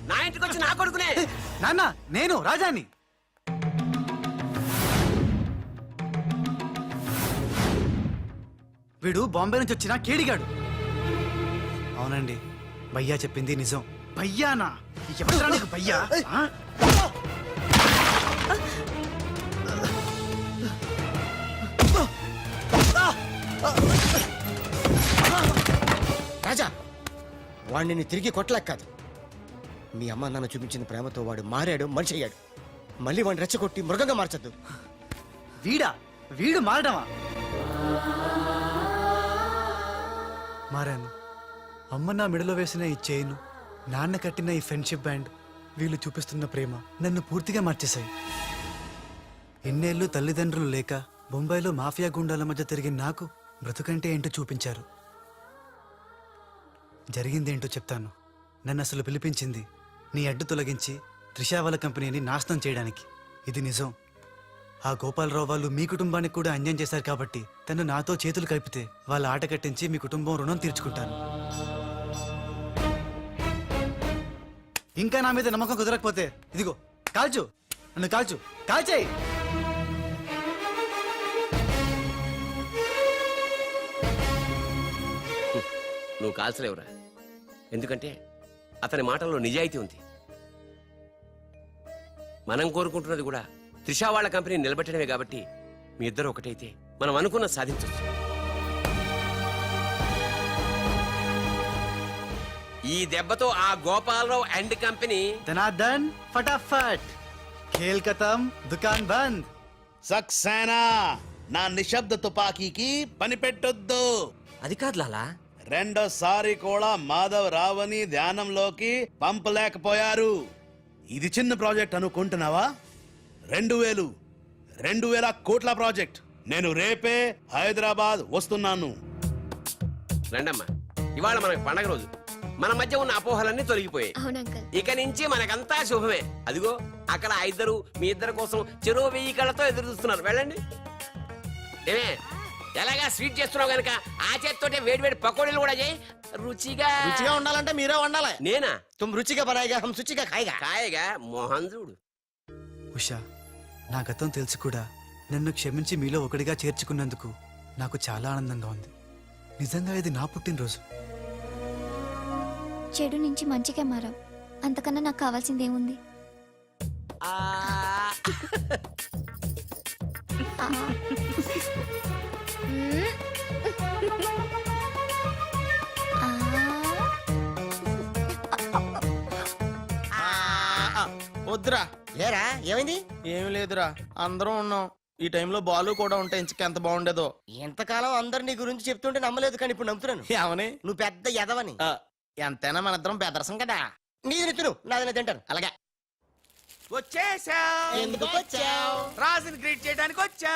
నా ఇంటికి వచ్చి నా కొడుకునే. నాన్న, నేను రాజాని. వీడు బాంబే నుంచి వచ్చిన కేడిగాడు. అవునండి, భయ్యా చెప్పింది నిజం. భయ్యానా? ఎవరా నీకు భయ్యా? ఆ? రాజా, వాడిని తిరిగి కొట్టలేక కాదు. మీ అమ్మ నాన్న చూపించిన ప్రేమతో వాడు మారాడు, మనిషి అయ్యాడు. మళ్ళీ వాడిని రెచ్చగొట్టి మృగంగా మార్చద్దు. వీడు మారడమా? మారాను. అమ్మ నా మెడలో వేసిన ఈ చైను, నాన్న కట్టిన ఈ ఫ్రెండ్షిప్ బ్యాండ్, వీళ్ళు చూపిస్తున్న ప్రేమ నన్ను పూర్తిగా మార్చేశాయి. ఎన్నేళ్ళు తల్లిదండ్రులు లేక బొంబాయిలో మాఫియా గుండాల మధ్య తిరిగిన నాకు బ్రతుకంటే ఏంటో చూపించారు. జరిగిందేంటో చెప్తాను. నన్ను అసలు పిలిపించింది నీ అడ్డు తొలగించి త్రిషా వాళ్ళ కంపెనీని నాశనం చేయడానికి. ఇది నిజం. ఆ గోపాలరావు వాళ్ళు మీ కుటుంబానికి కూడా అన్యాయం చేశారు కాబట్టి తను నాతో చేతులు కలిపితే వాళ్ళ ఆట కట్టించి మీ కుటుంబం రుణం తీర్చుకుంటాను. ఇంకా నా మీద నమ్మకం కుదరకపోతే ఇదిగో కాల్చు, నన్ను కాల్చు, కాల్చేయి. నువ్వు కాల్చలేవురా, ఎందుకంటే అతని మాటల్లో నిజాయితీ ఉంది. మనం కోరుకుంటున్నది కూడా త్రిషా వాళ్ళ కంపెనీ నిలబెట్టడమే కాబట్టి మీ ఇద్దరు ఒకటైతే మనం అనుకున్న సాధించవచ్చు. ఈ దెబ్బతో ఆ గోపాలరావు అండ్ కంపెనీ ధనార్దన్ ఫటాఫట్, ఖేల్ ఖతం, దుకాన్ బంద్. సక్సేనా, నా నిశ్శబ్ద తుపాకీకి పని పెట్టొద్దు. అది కాదు లాలా. రెండోసారి కూడా మాధవ్ రావని ధ్యానంలోకి పంపలేకపోయారు. ఇది చిన్న ప్రాజెక్ట్ అనుకుంటున్నావా? 2000 కోట్ల ప్రాజెక్ట్. నేను రేపే హైదరాబాద్ వస్తున్నాను. రండమ్మా, ఇవాళ మనకి పండగ రోజు. మన మధ్య ఉన్న అపోహలన్నీ తొలగిపోయాయి. అవును అంకల్. ఇక నుంచి మనకంతా శుభమే. అదిగో అక్కడ ఆ ఇద్దరు మీ ఇద్దరి కోసం చెరువు 1000 కళ్ళతో ఎదురు చూస్తున్నారు. వెళ్ళండి. ఏమే, ఎలాగా స్వీట్ చేస్తున్నావు గనక ఆ చేతితోటే వేడి వేడి పకోడీలు కూడా చేయి. రుచిగా రుచిగా ఉండాలంటే మీరే వండాలి. నేనా? తుమ్ రుచిగా బనాయిగా హమ్ శుచిగా ఖాయిగా. కాయగా మోహన్ చూడు. ఉషా, నా గతం తెలుసు కూడా నన్ను క్షమించి మీలో ఒకటిగా చేర్చుకున్నందుకు నాకు చాలా ఆనందంగా ఉంది. నిజంగా ఇది నా పుట్టినరోజు. చెడు నుంచి మంచిగా మారాం. అంతకన్నా నాకు కావాల్సింది ఏముంది? వద్దురా. ఏరా ఏమైంది? ఏమి లేదురా, అందరం ఉన్నాం. ఈ టైంలో బాలు కూడా ఉంటే ఇంచుకెంత బాగుండేదో. ఎంతకాలం అందరు నీ గురించి చెప్తుంటే నమ్మలేదు, కానీ ఇప్పుడు నమ్ముతున్నాను. ఏమని? నువ్వు పెద్ద ఎదవని. ఎంతైనా మన ఇద్దరం బెదరసం కదా. నీది నెత్తును, నాది తింటాను. అలాగే. వచ్చేసా. ఎందుకు వచ్చావు? రాజుని గ్రీట్ చేయడానికి వచ్చా.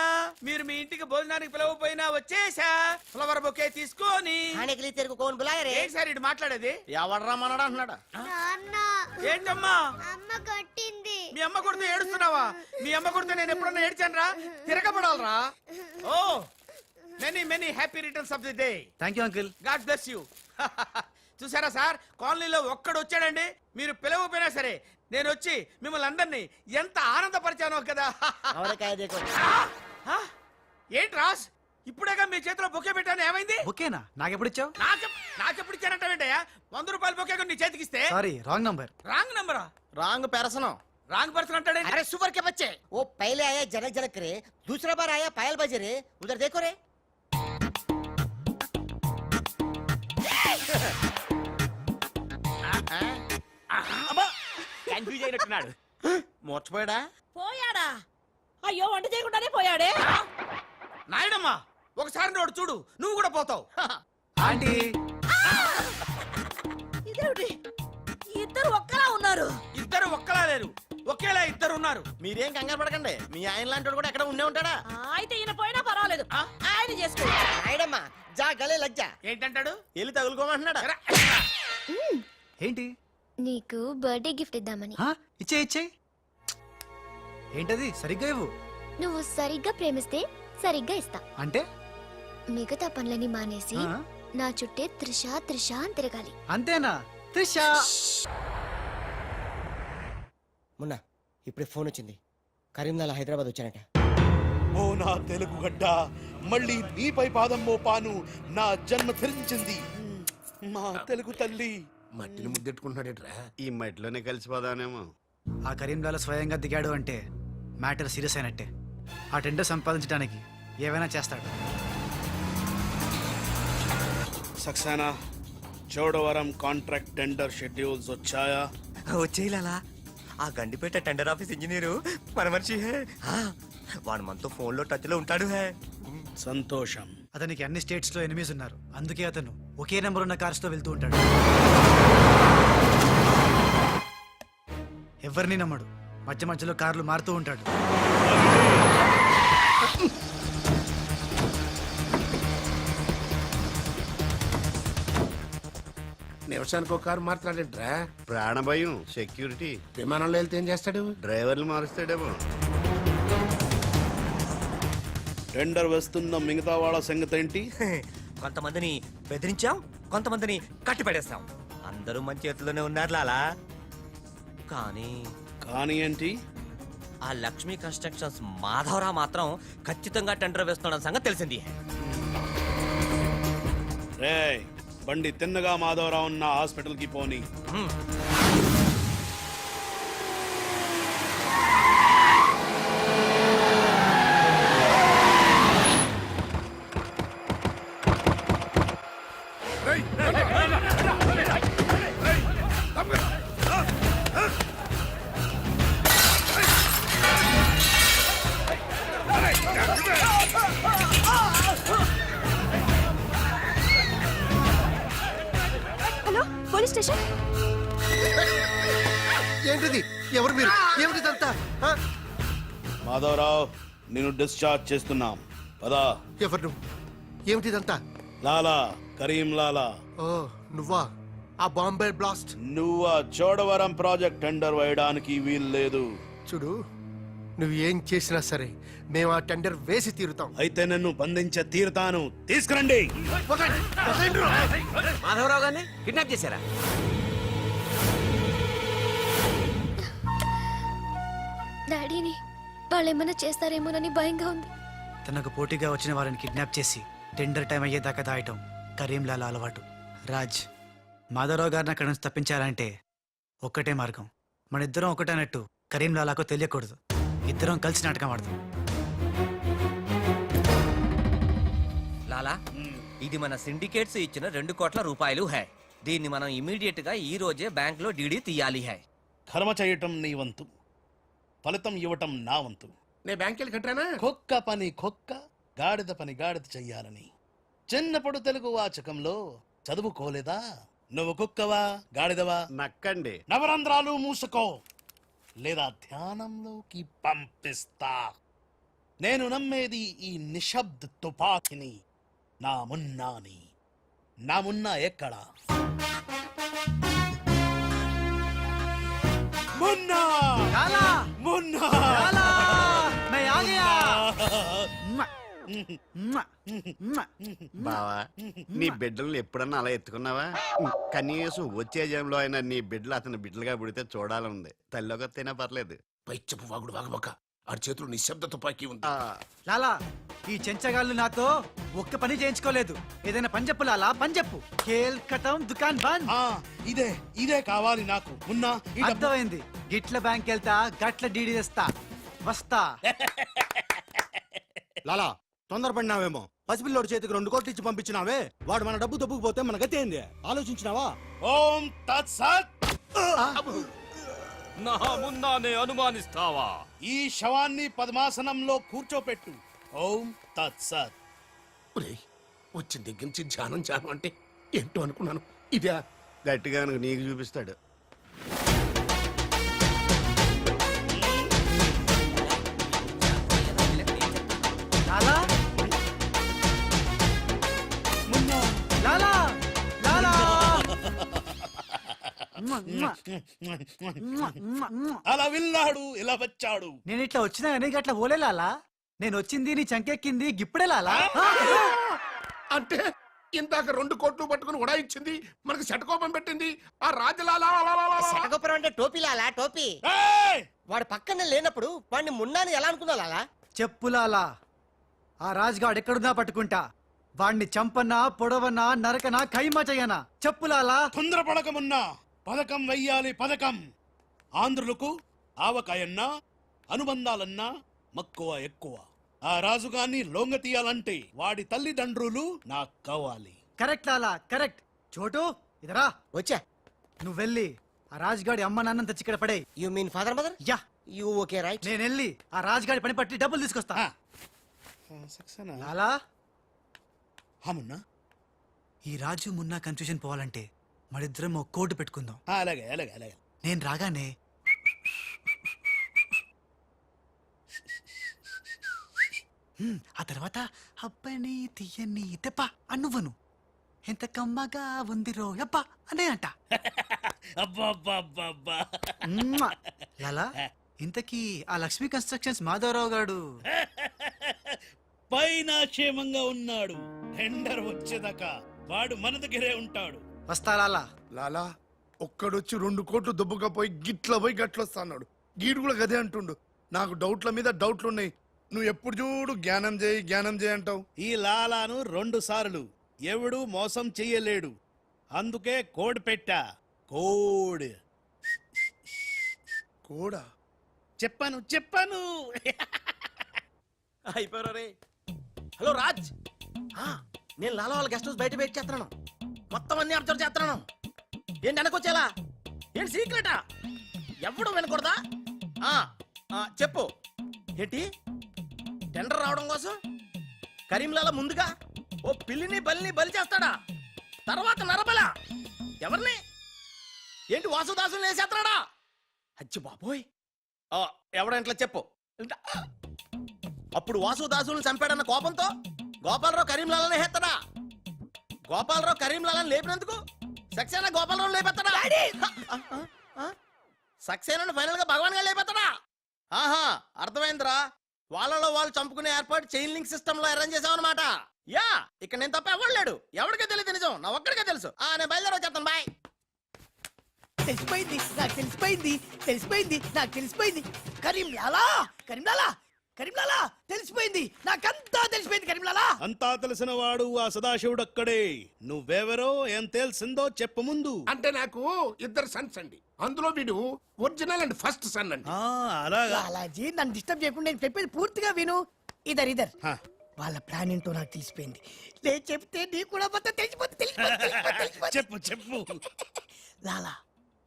మీరు మీ ఇంటికి భోజనానికి పిలవపోయినా వచ్చేసా. ఫ్లవర్ బొకే తీసుకొని. ఆనెకిలి తెరుకు కోన్ బులాయరే. ఏంటి సార్ ఇటు మాట్లాడేది? ఎవడరా మనడు అంటున్నాడు. ఏంటమ్మా? అమ్మ కొట్టింది. మీ అమ్మ కొడితే ఏడుస్తున్నావా? మీ అమ్మ కొడితే నేను ఎప్పుడన్నా ఏడ్చాను రా? తిరగబడాలరా? ఓ, many happy returns of the day. Thank you uncle. God bless you. చూసారా సార్, కాలనీలో ఒక్కడు వచ్చాడండి, మీరు పిలవపోయినా సరే నేను వచ్చి మిమ్మల్ని అందరినీ ఎంత ఆనందపరిచానో కదా. ఏంటి రాస్, ఇప్పుడేగా మీ చేతిలో బొకే పెట్టాను, ఏమైంది? ఓకేనా? నాకెప్పుడు ఇచ్చావు? నాకెప్పుడు ఇచ్చానంటావేంటయ్యా? 100 రూపాయల బొకే నీ చేతికిస్తే. Sorry, wrong number. రాంగ్ నంబరా? రాంగ్ పెరసనం. రాంగ్ పర్సన్ అంటాడే. अरे सुपर के बच्चे, वो पहले आया जनक जनक रे, दूसरा बार आया पायल बजे रे. उधर देखो रे. కన్ఫ్యూజ్ అయినట్టున్నాడు. మోర్చిపోయాడా? పోయాడా? అయ్యో, వంట చేయకుండానే పోయాడే. నాయుడమ్మా, ఒకసారి నోడు చూడు, నువ్వు కూడా పోతావు. ఆంటీ, ఇదేమిటి? ఇద్దరు ఒక్కలా ఉన్నారు. ఇద్దరు ఒక్కలా లేరు, ఒకేలా ఇద్దరు ఉన్నారు. మీరేం కంగారు పడకండి. మీ ఆయన లాంటి కూడా ఎక్కడ ఉండే ఉంటాడా? అయితే ఈయన పోయినా పర్వాలేదు, ఆయన చేసుకో. नायडम्मा जा गले लग जा. ఏంటంటాడు? వెళ్ళి తగులుకోమంటున్నాడా? ఏంటి? నీకు బర్త్డే గిఫ్ట్ ఇద్దామని. ఇచ్చే. ఏంటది? సరిగ్గా ఇవ్వు. నువ్వు సరిగ్గా ప్రేమిస్తే సరిగ్గా ఇస్తా. అంటే మిగతా పనులని మానేసి ఆ? నా చుట్టే త్రిష అని తిరగాలి. అంతేనా? త్రిషా. మొన్న ఇప్పుడే ఫోన్ వచ్చింది, కరీంనగర్ హైదరాబాద్ వచ్చానట. ఓ నా తెలుగు గడ్డ, మళ్ళీ నీపై పాదం మోపాను. నా జన్మ ధరించింది మా తెలుగు తల్లి. మట్టిని ముద్దెట్టుకుంటున్నాడేట్రా? ఈ మట్టిలోనే కలిసిపోదానేమో. ఆ కరీంలాల స్వయంగా దిగాడు అంటే మ్యాటర్ సీరియస్ అయినట్టే. ఆ టెండర్ సంపాదించడానికి ఏవైనా చేస్తాడు. Saxena, Chodavaram contract tender schedules వచ్చాయా? వచ్చేయాలా? ఆ గండిపేట టెండర్ ఆఫీస్ ఇంజనీరు మన మనిషి హే. వాడు మనతో ఫోన్ లో టచ్ లో ఉంటాడు హే. సంతోషం. అతనికి అన్ని స్టేట్స్ లో ఎనిమీస్ ఉన్నారు, అందుకే అతను ఒకే నెంబర్ ఉన్న కార్స్ తో వెళ్తూ ఉంటాడు. ఎవరిని నమ్మడు, మధ్య మధ్యలో కార్లు మారుతూ ఉంటాడు. నిమిషానికి ఒక కారు మాట్లాడేట్రా ప్రాణభయం సెక్యూరిటీ విమానంలో వెళ్తే ఏం చేస్తాడు? డ్రైవర్లు మారుస్తాడేమో. టెండర్ వేస్తున్న మిగతా వాళ్ళ సంగతి ఏంటి? కొంతమందిని బెదిరించాం, కొంతమందిని కట్టి పడేస్తాం. అందరూ మన చేతిలోనే ఉన్నారు లాలా. కానీ ఏంటి? ఆ లక్ష్మీ కన్స్ట్రక్షన్స్ మాధవరావు మాత్రం ఖచ్చితంగా టెండర్ వేస్తున్న సంగతి తెలిసింది. రేయ్, బండి తిన్నగా మాధవరావు ఉన్న హాస్పిటల్ కి పోని. Hello, police station. ఏంటిది? ఎవరు మీరు? ఏమిటిదంతా? మాధవరావు, నేను డిశ్చార్జ్ చేస్తున్నాం. పదా. ఎవరు నువ్వు? ఏమిటిదంతా? లాలా, కరీం లాలా. ఓ నువ్వా? ఆ బాంబే బ్లాస్ట్. నువ్వు ఆ చోడవరం ప్రాజెక్ట్ టెండర్ వేయడానికి వీలు లేదు. చూడు, నువ్వు ఏం చేసినా సరే మేము ఆ టెండర్ వేసి తీరుతాం. అయితే నన్ను బంధించే తీరుతాను. తీసుకురండి. మాధవరావు గారిని కిడ్నాప్ చేశారా? డాడీని వాళ్ళు ఏమైనా చేస్తారేమోనని భయంగా ఉంది. తనకు పోటీగా వచ్చిన వారిని కిడ్నాప్ చేసి టెండర్ టైం అయ్యేదాకా దాయటం కరీంలాల అలవాటు. రాజ్, మాధవరావు గారిని అక్కడి నుంచి తప్పించాలంటే ఒక్కటే మార్గం. మన ఇద్దరం ఒకటన్నట్టు కరీంలాలాకు తెలియకూడదు. ఇద్దరం కలిసి నాటకం ఆడతాం. లాలా, ఇది మన సిండికేట్స్ ఇచ్చిన 2 కోట్ల రూపాయలు హై. దీన్ని మనం ఇమీడియట్ గా ఈ రోజే బ్యాంక్ లో డీడీ తీయాలి హై. కర్మ చేయటం నీ వంతు, ఫలితం ఇవ్వటం నా వంతు. నేను బ్యాంక్ వెళ్ళి కట్టానా? కుక్క పని కుక్క, గాడిద పని గాడిద చెయ్యాలని చిన్నప్పుడు తెలుగు వాచకంలో చదువుకోలేదా? నువ్వు కుక్కవా గాడిదవా? నక్కండి. నవరంధ్రాలు మూసుకో, లేదా ధ్యానంలోకి పంపిస్తా. నేను నమ్మేది ఈ నిశ్శబ్ద తుపాకిని, నా మున్నాని. నా మున్నా ఎక్కడా? మున్నా! మున్నా! బావా, నీ బిడ్డలను ఎప్పుడన్నా అలా ఎత్తుకున్నావా? కనీసం వచ్చే జన్మలో అయినా నీ బిడ్డలు అతని బిడ్డలుగా పుడితే చూడాలనుంది. తల్లిలోకొత్తైనా పర్లేదు. పైచ్చపు వాగుడు వాగబోక. ఆ చేతులు నిశ్శబ్ద తుపాకీ ఉంది. లాలా, ఈ చెంచగాళ్ళు నాతో ఒక్క పని చేయించుకోలేదు. ఏదైనా పని చెప్పు లాలా, పని చెప్పు. ఖేల్ ఖతం, దుకాన్ బంద్. ఇదే ఇదే కావాలి నాకు. మున్నా, ఈ డబ్బు- అర్థమైంది. గిట్ల బ్యాంక్ వెళ్తా, గట్ల డీడీ తెస్తా. వస్తా. లాలా, తొందరపడినావేమో. పసిపిల్లోడి చేతికి 2 కోట్లు ఇచ్చి పంపించినావే, వాడు మన డబ్బు దొబ్బుకుపోతే మన గతి ఏంది? ఆలోచించినావా? ఓం తత్సత్. నా మున్నానే అనుమానిస్తావా? ఈ శవాన్ని పద్మాసనంలో కూర్చోపెట్టు. ఓం తత్సత్. ఒరేయ్, వచ్చిన దగ్గర నుంచి ధ్యానం ధ్యానం అంటే ఏంటో అనుకున్నాను. ఇదే గట్టిగా నీకు చూపిస్తాడు. లాలా, లాలా, లాలా. అలా విన్నాడు, ఇలా వచ్చాడు. నేను ఇట్లా వచ్చినా కానీ గట్ల పోలే లాలా. నేను వచ్చింది నీ చంకెక్కింది గిప్పుడే లాలా. అంటే ఇందాక 2 కోట్లు పట్టుకుని ఉడాయించింది, మనకు శటకోపం పెట్టింది ఆ రాజలాలా. శటగోపురం అంటే టోపీ లాలా, టోపీ. ఏయ్! వాడు పక్కనే లేనప్పుడు వాడిని మున్నాని ఎలా అనుకున్నా లాలా? చెప్పు లాలా. ఆ రాజ్గాడ్ ఎక్కడున్నా పట్టుకుంటా. వాణ్ణి చంపనా, పొడవనా, నరకనా, ఖైమా చెయ్యనా? చెప్పు లాలా. తొందరపడకమున్నా. పథకం వెయ్యాలి, పథకం. ఆంధ్రులకు ఆవకాయన్నా, అనుబంధాలన్నా మక్కువ ఎక్కువ. ఆ రాజుగాన్ని లొంగ తీయాలంటే వాడి తల్లిదండ్రులు నాకు కావాలి. కరెక్ట్ లాలా, కరెక్ట్. చోటు ఇదరా. వచ్చా. నువ్వు వెళ్ళి ఆ రాజ్గాడి అమ్మ నాన్న తెచ్చి ఇక్కడ పడే. You mean father mother? Yeah. You okay right. నేను వెళ్ళి ఆ రాజ్గాడి పని పట్టి డబ్బులు తీసుకొస్తా. లాలా, మున్నా, ఈ రాజు మున్నా కన్ఫ్యూజన్ పోవాలంటే మరిద్దరం ఒక కోర్టు పెట్టుకుందాం. అలాగే అలాగే అలాగే. నేను రాగానే ఆ తర్వాత అబ్బని తీయని తెప్ప అన్నువ్వను. ఎంత కమ్మగా ఉంది రోయప్ప అనే అంట. అబ్బా మ్మ్. లాలా ఇంతకీ ఆ లక్ష్మీ కన్స్ట్రక్షన్స్ మాధవరావు గారు పైన క్షేమంగా ఉన్నాడు. టెండర్ వచ్చేదాకా వాడు మన దగ్గరే ఉంటాడు. వస్తా లాలా. లాలా ఒక్కడొచ్చి 2 కోట్లు దుబ్బగా పోయి గిట్ల పోయి గట్లొస్తాడు. గీడు కూడా గదే అంటుండు. నాకు డౌట్ల మీద డౌట్లు ఉన్నాయి. నువ్వు ఎప్పుడు చూడు జ్ఞానం చేయి అంటావు. ఈ లాలాను 2 సార్లు ఎవడు మోసం చెయ్యలేడు. అందుకే కోడ్ పెట్టా. కోడ్ కోడా చెప్పాను అయిపోయారు రే. హలో రాజ్, నేను లాలా వాళ్ళ గెస్ట్ హౌస్ బయట వెయిట్ చేస్తున్నాను. మొత్తం అన్ని అబ్జర్వ్ చేస్తున్నాను. ఏంటి వెనకొచ్చేలా? ఏంటి సీక్రెటా? ఎవడు వినకూడదా? చెప్పు. ఏంటి టెండర్ రావడం కోసం కరీంలాలా ముందుగా ఓ పిల్లిని బలిని బలి చేస్తాడా? తర్వాత నరబల ఎవరిని? ఏంటి వాసుదాసుని వేసేస్తాడా? అచ్చి బాబోయ్, ఎవడంట్లా చెప్పు. అప్పుడు వాసుదాసులను చంపాడన్న కోపంతో గోపాలరావు కరీంలాలని హేత్తడా? గోపాలరావు కరీంలాలని లేపినందుకు సక్సేనా గోపాలరావు లేపెత్తడా? సక్సేనాను ఫైనల్ గా భగవాన్ గా లేపెత్తడా? ఆహా, అర్థమైందిరా. వాళ్ళలో వాళ్ళు చంపుకునే ఏర్పాటు చైన్ లింక్ సిస్టమ్ లో అరేంజ్ చేసామన్నమాట. యా, ఇక్కడ నేను తప్ప ఎవరు లేడు. ఎవరికే తెలియదు నిజం, నా ఒక్కడికే తెలుసు. నేను బయలుదేరి వచ్చేస్తాను. బాయ్. తెలిసిపోయింది నాకు తెలిసిపోయింది నాకు తెలిసిపోయింది. కరీంలాలా తెలిసిపోయింది. నాకంతా తెలిసిపోయింది కరీంలాలా. అంతా తెలిసిన వాడు ఆ సదాశివుడు అక్కడే. నువ్వెవరో ఏం తెలిసిందో చెప్పు ముందు. అంటే నాకు 2 సన్స్ అండి. అందులో వీడు ఒరిజినల్ అండ్ ఫస్ట్ సన్ అండి. అలాగా లాలాజీ నన్ను డిస్టర్బ్ చేయకుండా నేను చెప్పేది పూర్తిగా విను. ఇదర్ వాళ్ళ ప్లాన్ ఏంటో నాకు తెలిసిపోయింది. నేను చెప్తే నీకు కూడా మొత్తం తెలిసిపోతుంది. చెప్పు లాలా,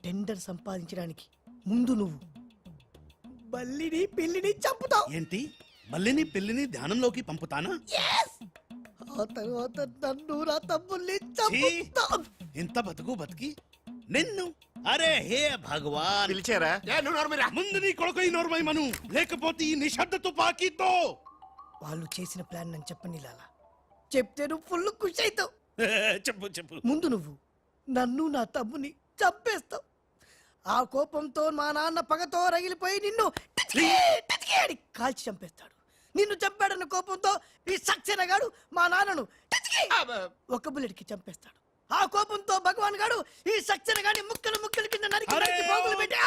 టెండర్ సంపాదించడానికి ముందు నువ్వు బల్లిని పిల్లిని చంపుతావు. ఏంటి మల్లిని పిల్లిని ధ్యానంలోకి పంపుతానా? ఆ తర్వాత నన్ను నా తమ్ముల్ని చంపుతావు. ఇంత బతికి నిన్ను అరే హే భగవాన్. పిలిచారా? ముందు నీ కొడుకు ఈ నోర్మై మను, లేకపోతే ఈ నిశ్శబ్ద తుపాకీతో. వాళ్ళు చేసిన ప్లాన్ నన్ను చెప్పండి లాలా. చెప్తే నువ్వు ఫుల్ ఖుషి అవుతావు. చెప్పు ముందు నువ్వు నన్ను నా తమ్ముని చంపేస్తావు. ఆ కోపంతో మా నాన్న పగతో రగిలిపోయి నిన్ను టిచ్కి అని కాల్చి చంపేస్తాడు. నిన్ను చంపాడన్న కోపంతో ఈ సక్సేనా గాడు మా నాన్నను టిచ్కి ఒక బుల్లెట్కి చంపేస్తాడు. ఆ కోపంతో భగవాన్ గాడు ఈ సక్సేనా గాడి ముక్కలు కింద నరికి పోగులు పెట్టి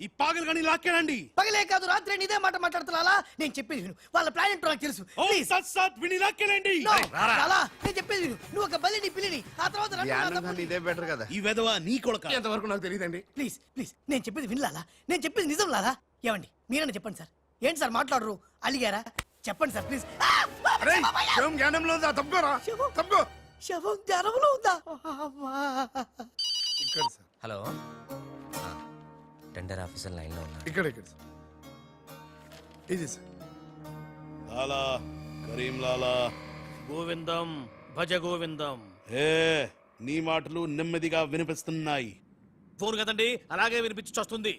ఈ పాగలు కానీ లాక్కేనండి. పగలే కాదు రాత్రి ఇదే మాట మాట్లాడుతున్నా. నేను చెప్పేది విను. వాళ్ళ ప్లాన్ ఏంటో నాకు తెలుసు. లాలా, నేను చెప్పేది విను. నువ్వు ఒక బలిని పిల్లిని ఆ తర్వాత నన్ను నా తమ్ముడిని- ఇదే బెటర్ కదా. ఈ వెధవ నీ కొడుక. ఎంతవరకు నాకు తెలియదండి. ప్లీజ్ నేను చెప్పేది వినలాలా. నేను చెప్పేది నిజం లాలా. ఏమండి మీరన్నా చెప్పండి సార్. ఏంటి సార్ మాట్లాడరు? అలిగారా? చెప్పండి సార్ ప్లీజ్. జ్ఞానంలో ఉందా? తప్పుకోరా, తప్పుకో. శవం జ్ఞానంలో ఉందా? హలో, టెండర్ ఆఫీసర్ లైన్ లో ఉన్నా. ఇక్కడ ఇది సార్. లాలా, కరీం లాలా. గోవిందం భజ గోవిందం. నీ మాటలు నెమ్మదిగా వినిపిస్తున్నాయి. ఫోన్ కదండి, అలాగే వినిపించొస్తుంది.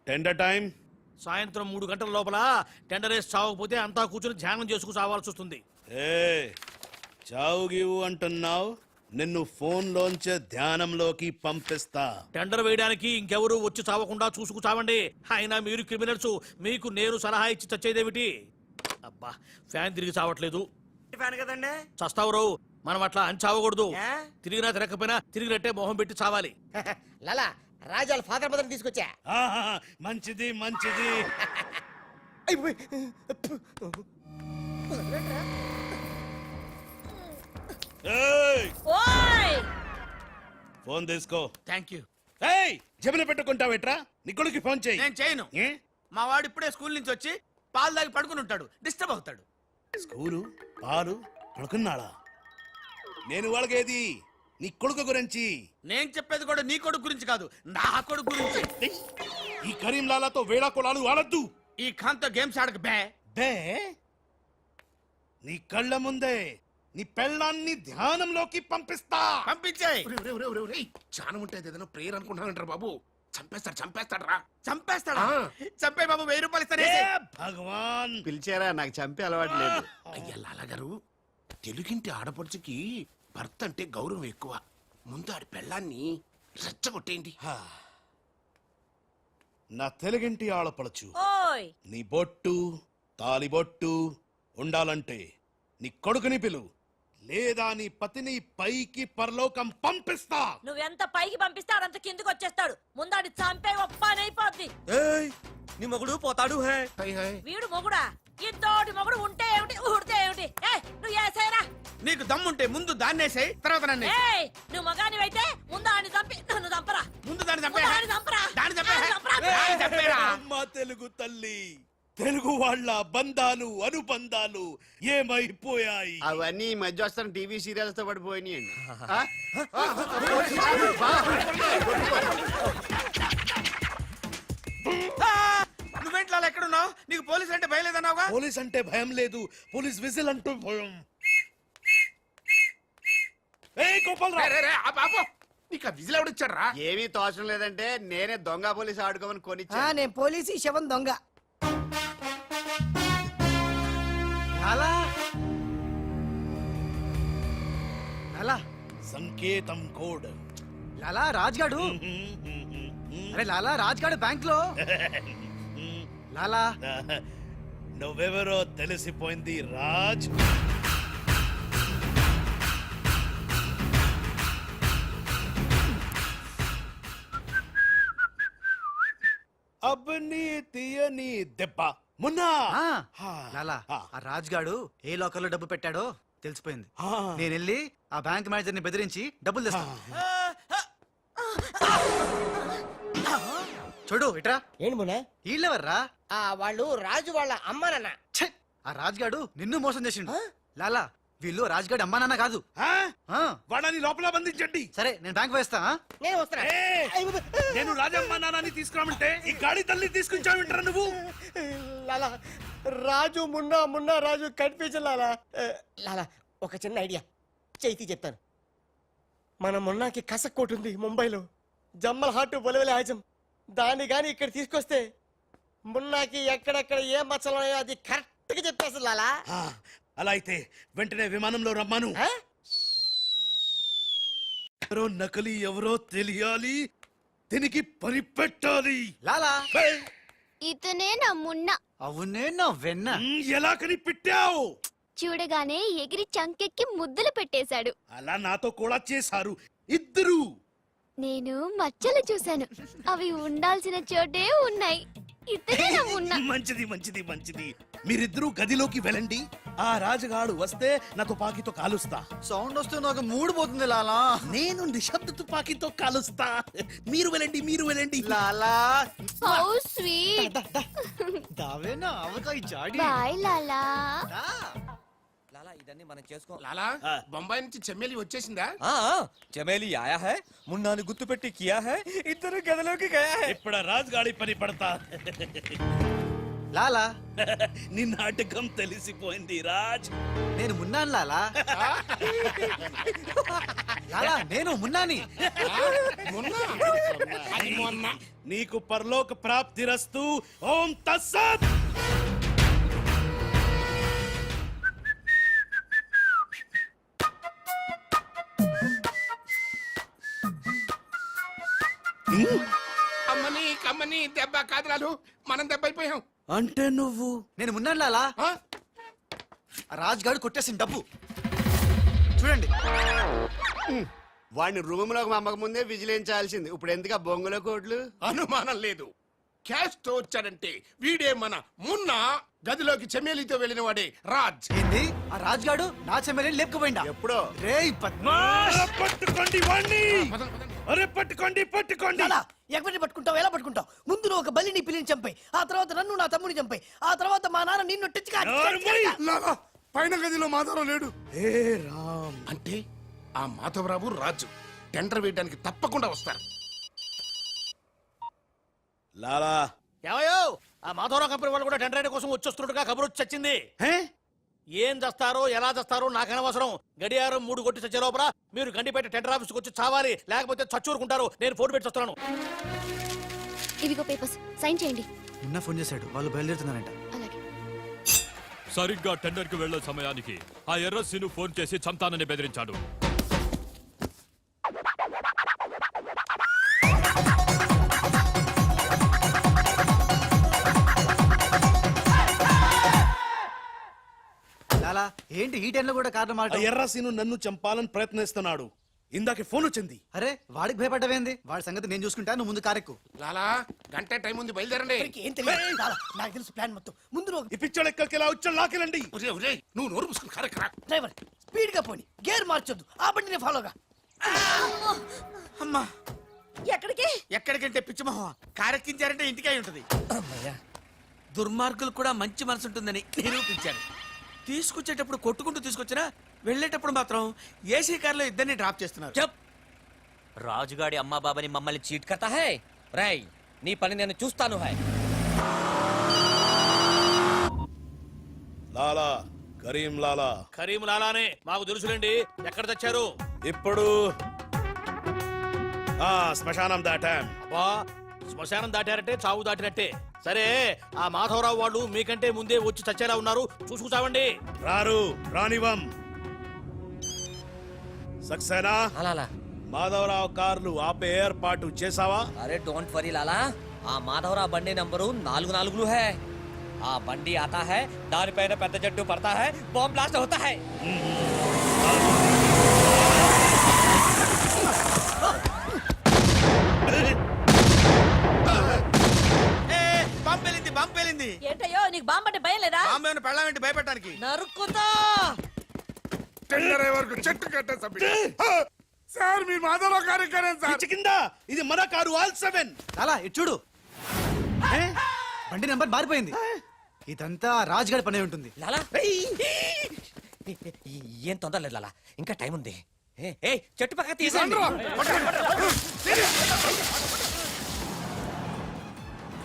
టెండర్ టైం సాయంత్రం 3 గంటల లోపల టెండర్ వేసి చావకపోతే అంతా కూర్చొని ధ్యానం చేసుకు చావాల్సి వస్తుంది. చావు గీవు అంటున్నావు. నిన్ను ఫోన్ లోంచే ధ్యానంలోకి పంపిస్తా. టెండర్ వేయడానికి ఇంకెవరు వచ్చి చావకుండా చూసుకు చావండి. అయినా మీరు క్రిమినల్స్, మీకు నేను సలహా ఇచ్చి చచ్చేదేమిటి? అబ్బా, ఫ్యాన్ తిరిగి చావట్లేదు. ఫ్యాన్ కదండి. చస్తావు. మనం అట్లా అని చావకూడదు. తిరిగినా తిరగకపోయినా తిరిగినట్టే మొహం పెట్టి చావాలి. లాలా, రాజాల ఫాదర్ మదర్ తీసుకొచ్చా. మంచిది. ఫోన్ తీసుకో. Thank you. జబిన పెట్టుకుంటావేట్రా? నిక్కుడికి ఫోన్ చేయి. నేను చేయను. మా వాడు ఇప్పుడే స్కూల్ నుంచి వచ్చి పాలు తాగి పడుకుని ఉంటాడు. డిస్టర్బ్ అవుతాడు. స్కూలు పాలు పడుకున్నాడా? నేను వాళ్ళకేది నీ కొడుకు గురించి. నేను చెప్పేది కూడా నీ కొడుకు గురించి కాదు, నా కొడుకు గురించి. ఈ కరీం లాలాతో వేళా కొలాలు ఆడద్దు. ఈ ఖాన్తో గేమ్స్ ఆడక బే. నీ కళ్ళ ముందే నీ పెళ్ళాన్ని ధ్యానంలోకి పంపిస్తా. పంపించాయి. ధ్యానం ఉంటే ఏదైనా ప్రేయర్ అనుకుంటానంటారు బాబు. చంపేస్తాడు రా. చంపేస్తాడా? చంపే బాబు, 1000 రూపాయలు ఇస్తానే. భగవాన్. పిలిచారా? నాకు చంపే అలవాటు లేదు. అయ్యా లాలా గారు, తెలుగింటి ఆడపడుచుకి భర్త అంటే గౌరవం ఎక్కువ. ముందు ఆడి పెళ్ళాన్ని రెచ్చగొట్టేయండి. నా తెలుగింటి ఆడపడచ్చు ఓయ్ నీ బొట్టు తాలిబొట్టు ఉండాలంటే నీ కొడుకుని పిలు, లేదా నీ పతిని పైకి పరలోకం పంపిస్తా. నువ్వెంత పైకి పంపిస్తాడు అంత కిందకి వచ్చేస్తాడు. ముందాడి చంపే ఒప్పనైపోద్ది. ఏయ్ నీ మొగుడు పోతాడు హే. వీడు మొగుడా? ఇద్దోటి మొగుడు ఉంటే ఏమిటి, ఊడితే ఏమిటి? నువ్వు ఏసేరా. నీకు దమ్ముంటే ముందు దాన్నేసాయి, తర్వాత నన్ను ఏయ్ నువ్వు మగానివైతే ముందు ఆడిని చంపి నన్ను చంపరా. ముందు దాన్ని ముందు ఆడిని చంపరా. దాన్ని ఆడిని చంపరా. అమ్మా తెలుగు తల్లి, తెలుగు వాళ్ళ బంధాలు అనుబంధాలు ఏమైపోయాయి? అవన్నీ ఈ మధ్య వస్తున్న టీవీ సీరియల్స్ తో పడిపోయినాయండి. నువ్వేంట్లో ఎక్కడున్నావు? నీకు పోలీస్ అంటే భయలేదన్నావుగా. పోలీస్ అంటే భయం లేదు, పోలీస్ విజిల్ అంటూ భయం. ఏయ్ గోపాలరావు, నీకు ఆ విజిల్ ఎవడిచ్చాడ్రా? ఏమీ తోచడం లేదంటే నేనే దొంగ పోలీస్ ఆడుకోమని కొనిచ్చా. నేను పోలీసు శవం దొంగ. లాలా లాలా సంకేతం కోడ్. లాలా రాజ్గాడు. అరే లాలా రాజ్గాడు బ్యాంక్ లో. లాలా నువ్వెవరో తెలిసిపోయింది రాజ్. అబ్బని తీయని దెబ్బ మున్నా. లాలా ఆ రాజ్గాడు ఏ లోకల్లో డబ్బు పెట్టాడో తెలిసిపోయింది. ఆ. నేను వెళ్ళి ఆ బ్యాంక్ మేనేజర్ ని బెదిరించి డబ్బులు తెస్తాను. చూడు ఇట్రా. ఏంటి మున్నా? వీళ్ళెవర్రా? వాళ్ళు రాజు వాళ్ళ అమ్మానన్న. ఛే! ఆ రాజ్గాడు నిన్ను మోసం చేసిండు. లాలా వీళ్ళు రాజ్గాడు అమ్మా నాన్న కాదు. ఆ. వాడని లోపల బంధించండి. సరే నేను బ్యాంక్ వేస్తా. నేను వస్తున్నా. నేను రాజమ్మ నాన్నని తీసుకురామంటే ఈ గాడి తల్లి తీసుకొచ్చావింటారా నువ్వు? లాలా రాజు మున్నా, మున్నా రాజు కన్ఫ్యూజన్ లాలా. లాలా ఒక చిన్న ఐడియా చేతి చెప్తాను. మన మున్నాకి కసక్కోటు ఉంది ముంబైలో, జమ్మల్ హాటు బొలవెల హాజం. దాన్ని గాని ఇక్కడ తీసుకొస్తే మున్నాకి ఎక్కడెక్కడ ఏ మచ్చలు ఉన్నాయో అది కరెక్ట్ గా చెప్పేస్తుంది లాలా. అలా అయితే వెంటనే విమానంలో రమ్మను. ఎవరో నకలి ఎవరో తెలియాలి, దీనికి పని పెట్టాలి. లాలా ఇతనే నా మున్న. అవునే నా వెన్న. ఎలా కనిపెట్టావు? చూడగానే ఎగిరి చంకెక్కి ముద్దులు పెట్టేశాడు. అలా నాతో కూడా చేశారు ఇద్దరు. నేను మచ్చలు చూశాను, అవి ఉండాల్సిన చోటే ఉన్నాయి. ఇతనే నా మున్న. మంచిది మంచిది మంచిది. మీరిద్దరూ గదిలోకి వెళ్ళండి. ఆ రాజుగాడు వస్తే నా తుపాకీతో కాలుస్తా. సౌండ్ వస్తే నాకు మూడు పోతుంది లాలా. నేను నిశ్శబ్ద తుపాకీతో కాలుస్తా. మీరు వెళ్ళండి, మీరు వెళ్ళండి. లాలా how sweet. దావేనా avakaya Jadi. Bye లాలా. లాలా ఇదన్నీ మనం చేసుకో. లాలా బొంబాయి నుంచి చెమ్మేలి వచ్చేసిందా? చమేలి ఆయా హై, మున్నాని గుర్తు పెట్టి కియా హై, ఇద్దరు గదిలోకి గయా హై. ఇప్పుడు రాజుగాడి పని పడతా. లాలా నీ నాటకం తెలిసిపోయింది రాజ్. నేను మున్నాను లాలా. లాలా నేను మున్నాని. నీకు పరలోక ప్రాప్తిరస్తు. ఓం తస్సత్. అమ్మని కమ్మని దెబ్బ కాదురాలు, మనం దెబ్బ అయిపోయాం. అంటే నువ్వు? నేను మున్నాను లాలా. ఆ? ఆ రాజ్గాడు కొట్టేసిన డబ్బు చూడండి. వాడిని రూమ్ లోకి మమ్మక ముందే విజిలించాల్సింది. ఇప్పుడు ఎందుకు ఆ బొంగుల కోట్లు? అనుమానం లేదు. క్యాష్ తో వచ్చాడంటే వీడే మన మున్న. గదిలోకి చెమ్మేలితో వెళ్ళిన వాడే రాజ్. ఏంది ఆ రాజ్గాడు నా చెమ్మెల్ని లేపుకుపోయిందా? ఎప్పుడో. రేయ్ పద్మాష్. పట్టుకోండి వాణ్ణి. అరే పట్టుకోండి పట్టుకోండి. ఎక్కడిని పట్టుకుంటావు, ఎలా పట్టుకుంటావు? ముందు నువ్వు ఒక బలిని పిల్లిని చంపాయి, ఆ తర్వాత నన్ను నా తమ్ముని చంపాయి, ఆ తర్వాత మా నాన్న నిన్ను పైన గదిలో మాధవరావు లేడు. హే రామ్. అంటే ఆ మాధవరావు రాజు టెండర్ వేయడానికి తప్పకుండా వస్తారు. లాలా ఏమయ్యో, ఆ మాధవరావు కంపెనీ వాళ్ళు కూడా టెండర్ కోసం వచ్చేస్తున్నట్టుగా కబురు వచ్చి చచ్చింది. ఏం చేస్తారో ఎలా చేస్తారో నాకు అనవసరం. గడియారం 3 కొట్టి చచ్చే లోపల మీరు గండిపేట టెండర్ ఆఫీస్కి వచ్చి చావాలి, లేకపోతే చచ్చూరుకుంటారు. నేను ఫోన్ పెట్టి వస్తున్నాను. ఇవిగో పేపర్స్, సైన్ చేయండి. నిన్న ఫోన్ చేశాడు, వాళ్ళు బయలుదేరుతున్నారంట. అలాగే. సరిగ్గా టెండర్ కి వెళ్లే సమయానికి ఆ ఎర్రస్సీను ఫోన్ చేసి చంతానని బెదిరించాడు. లాలా ఏంటి ఈ టైంలో కూడా కారణం ఆ మాట ఎర్రసీను నన్ను చంపాలని ప్రయత్నిస్తున్నాడు. ఇందాక ఫోన్ వచ్చింది. అరే వాడికి భయపడ్డవేంది? వాడి సంగతి నేను చూసుకుంటా, నువ్వు ముందు కారెక్కు. లాలా గంట టైం ఉంది, బయలుదేరండి. ఏం తెలియదు లాలా, నాకు తెలుసు ప్లాన్ మొత్తం. ముందు నువ్వు ఈ పిచ్చోడు ఎక్కడికి ఇలా వచ్చాడు, లాకెళ్ళండి. ఒరేయ్, ఒరేయ్, నువ్వు నోరు మూసుకుని కారెక్కరా. డ్రైవర్ స్పీడ్ గా పోని, గేర్ మార్చొద్దు, ఆ బండిని ఫాలోగా. అమ్మా ఎక్కడికి? ఎక్కడికంటే పిచ్చిమోహం కారెక్కించారంటే ఇంటికి అయి ఉంటది. దుర్మార్గులు కూడా మంచి మనసు ఉంటుందని నిరూపించారు. తీసుకొచ్చేటప్పుడు కొట్టుకుంటూ తీసుకొచ్చినా వెళ్ళేటప్పుడు మాత్రం ఏసీ కార్లో ఇద్దరిని డ్రాప్ చేస్తున్నారు. చెప్ రాజుగాడి అమ్మా బాబాని మమ్మల్ని చీట్ కర్తా హై. రై నీ పని నేను చూస్తాను హై. లాలా కరీం లాలా. కరీం లాలానే మాకు తెలుసులేండి. ఎక్కడ తెచ్చారు? ఇప్పుడు శ్మశానం దాటాం. అబ్బా శ్మశానం దాటారంటే చావు దాటినట్టే. సరే ఆ మాధవరావు వాళ్ళు మీకంటే ముందే వచ్చి చచ్చేలా ఉన్నారు, చూసుకుంటామండి. రారు, రానివం. సక్సేనా లాలా మాధవరావు కార్లు ఆపే ఏర్పాటు చేసావా? అరే డోంట్ వరీ లాలా, ఆ మాధవరావు బండి నంబరు 44 హై. ఆ బండి ఆతా హై, దానిపైన పెద్ద జట్టు పడతా హై, బాంబ్ బ్లాస్ట్ అవుతా హై. పంపేలింది పంపేలింది. ఏంటయ్యో నీకు బాంబ్ అంటే భయం లేదా? బాంబేను పెళ్ళామేంటి భయపెట్టడానికి? నరుక్కుతా. వరకు చెట్టు కట్టేసి సార్, మీ మాధవరావు కార్యక్రమం సార్. పిచ్చి కింద ఇది మన కారు ఆల్ 7. లాలా ఇటు చూడు, బండి నెంబర్ మారిపోయింది. ఇదంతా రాజుగాడి పనే ఉంటుంది. లాలా ఏం తొందర లేదు లాలా, ఇంకా టైం ఉంది. ఏ చెట్టు పక్క తీసేయండి.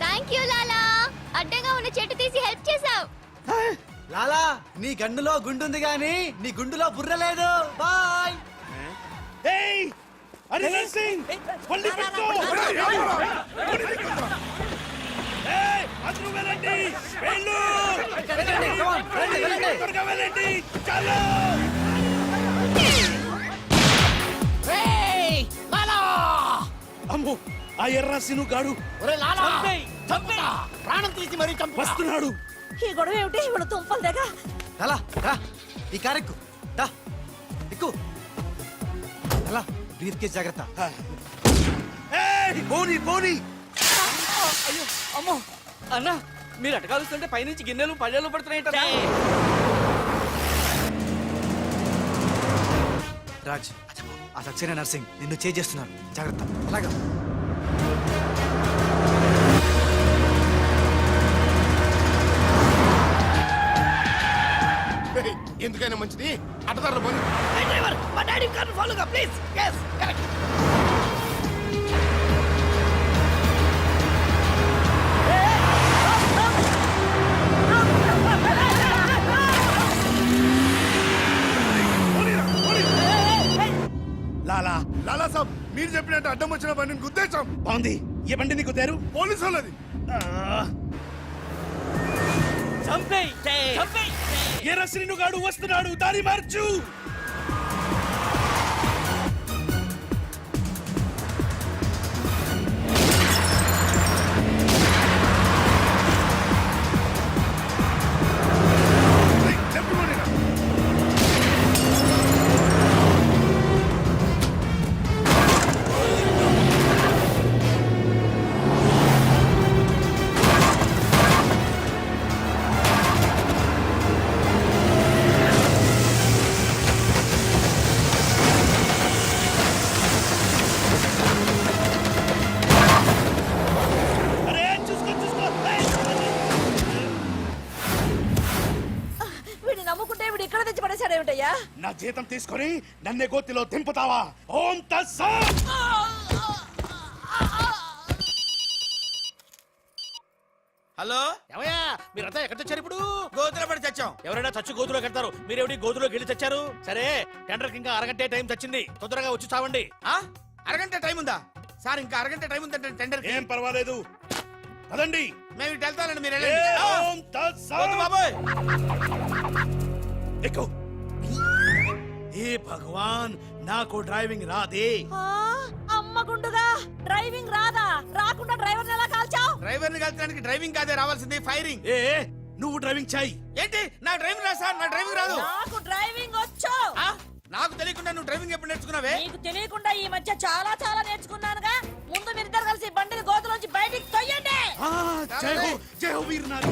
థ్యాంక్ యూ లాలా, అడ్డంగా ఉన్న చెట్టు తీసి హెల్ప్ చేసావు. లాలా నీ గన్నులో గుండుంది గాని నీ గుండులో బుర్ర లేదు. బాయ్. ఏయ్ హరిహర్ సింగ్ పల్లి పెట్టు. ఏయ్ అందరూ వెళ్ళండి, వెళ్ళు. త్వరగా వెళ్ళండి, చాలు. అమ్మో ఆ ఎర్రసీను గాడు ప్రాణం తీసి మరీ చంపు. వస్తున్నాడు. ఈ గొడవ ఏమిటి? ఇప్పుడు తుంపలు దగ్గర. లాలా రా, ఈ కారెక్కు దా, ఎక్కు. లాలా బ్రీఫ్ కేస్ జాగ్రత్త. ఏయ్ పోనీ పోనీ. అయ్యో అమ్మో అన్న, మీరు అటకాలుస్తుంటే పైనుంచి గిన్నెలు పళ్ళెలు పడుతున్నాయి. రాజ్, ఆ సక్సేనా నర్సింగ్ నిన్ను చేస్తున్నారు, జాగ్రత్త. అలాగా ఎందుకైనా మంచిది అడ్డదారులు పోనీ. డ్రైవర్ మా డాడీ కార్ ఫాలోగా please. yes correct. Lala Lala Sahab, మీరు చెప్పినట్టు అడ్డం వచ్చిన బండిని గుద్దేశాం. బాగుంది. ఏ బండి నీకు తేరు? పోలీసు వాళ్ళది. ఎర్రసీను గాడు వస్తున్నాడు, దారి మార్చు. నా జీతం తీసుకొని నన్నే గోతిలో దింపుతావా? ఓం తస్సా. హలో ఏమయ్యా, మీరంతా ఎక్కడ తెచ్చారు? ఇప్పుడు గోతులో పడి తెచ్చాం. ఎవరైనా చచ్చి గోతులో కడతారు, మీరేమిటి గోతులోకి వెళ్ళి తెచ్చారు? సరే టెండర్ ఇంకా అరగంటే టైం తెచ్చింది, తొందరగా వచ్చి చావండి. అరగంట టైం ఉందా సార్? ఇంకా అరగంట టైం ఉందంటే టెండర్ ఏం పర్వాలేదు. పదండి. మేము ఇటు వెళ్తానండి, మీరు ఏ వెళ్ళండి. ఓం తత్సత్. వద్దు బాబోయ్. ఎక్కు. ఏ భగవాన్, నాకు డ్రైవింగ్ రాదే. అమ్మ గుండుగా డ్రైవింగ్ రాదా? రాకుండా డ్రైవర్ ఎలా కాల్చావు? డ్రైవర్ని కలిసడానికి డ్రైవింగ్ కాదే రావాల్సింది, ఫైరింగ్. ఏ నువ్వు డ్రైవింగ్ చెయ్యి. ఏంటి నా డ్రైవింగ్ రాదు సార్, నా డ్రైవింగ్ రాదు. నాకు డ్రైవింగ్ వచ్చు. ఆ? నాకు తెలియకుండా నువ్వు డ్రైవింగ్ ఎప్పుడు నేర్చుకున్నావే? నీకు తెలియకుండా ఈ మధ్య చాలా చాలా నేర్చుకున్నానుగా. ముందు మీరిద్దరు కలిసి బండిని గోతులోంచి బయటికి తొయ్యండి. జై హో, జై హో వీర్ నారి.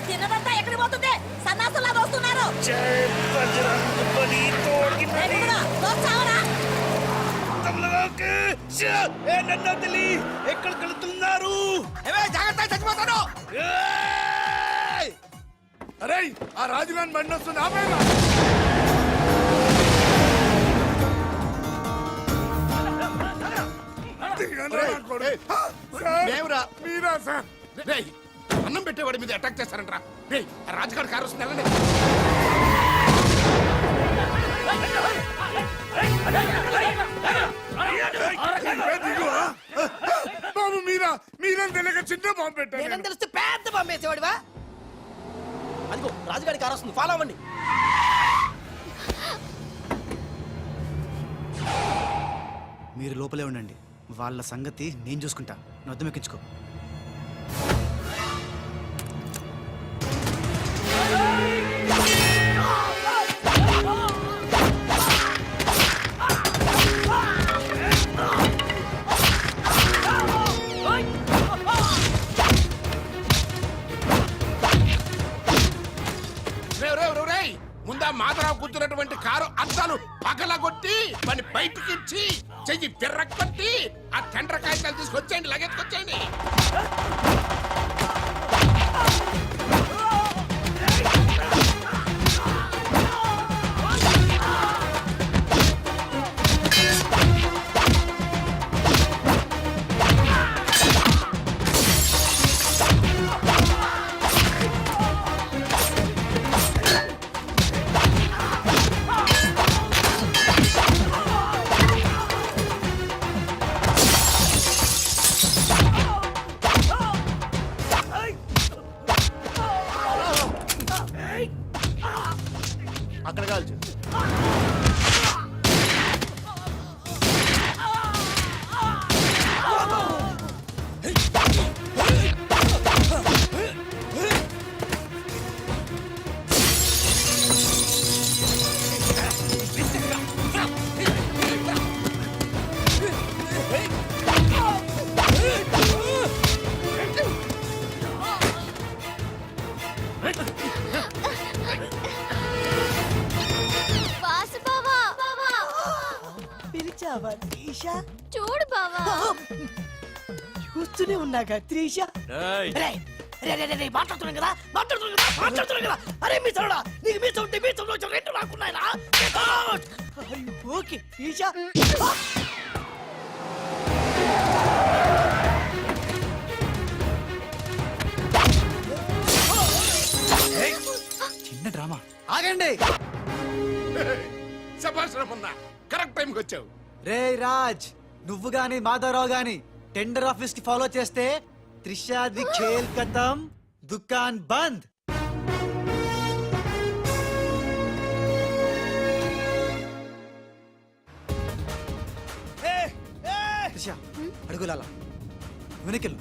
తిన్నదంతా ఎక్కడికి పోతుంది? సన్నాసులా వస్తున్నారు. జై బజరంగ్ బలి తోడ్కి నన్ను వదిలి ఎక్కడికి వెళ్తున్నారు? ఏవే, జాగ్రత్త, చచ్చిపోతాను. ఏయ్! అరే ఆ రాజుగాని బండి వస్తుంది, ఆపేరా. మేమురా. మీరా సార్? రేయ్, అన్నం పెట్టేవాడి మీద అటాక్ చేస్తారంట్రా. రేయ్, ఆ రాజుగారి కారు వస్తుంది, వెళ్ళండి. బాబు మీరా? మీరేం తెలియక చిన్న బాంబు పెట్టారు. నేనేం తెలిస్తే పెద్ద పంపేసేవాడివా? అదిగో రాజుగారి కారు వస్తుంది, ఫాలో అవ్వండి. మీరు లోపలే ఉండండి, వాళ్ళ సంగతి నేను చూసుకుంటా. నువ్వు అర్థం ఎక్కించుకో. రేయ్, ముందా మాధవరావు కూర్చున్నటువంటి కారు అద్దాలు పగలగొట్టి పని బయటికి ఇచ్చి చెయ్యి పిర్రకొట్టి ఆ టెండర్ కాగితాలు తీసుకొచ్చేయండి, లగెత్తుకొచ్చేయండి. అక్కడ కాల్చు. వాసు బావా, బావా, పిలిచావా త్రీషా? చూడు బావా. చూస్తూనే ఉన్నాగా త్రీషా. మాట్లాడుతున్నాను కదా, మాట్లాడుతున్నాను కదా. అరే మీ తోడా, నీకు మీ ఉంటే మీ తోడు రెండు నాకున్నాయనా? ఓకే త్రీషా. చిన్న డ్రామా. ఆగండి. శభాష్ రమన్నా, కరెక్ట్ టైంకి వచ్చావు. రే రాజ్, నువ్వు గాని మాధవరావు గాని టెండర్ ఆఫీస్ కి ఫాలో చేస్తే త్రిషాది ఖేల్ ఖతం, దుకాన్ బంద్. త్రిష అడుగులాల వెనకెళ్ళు.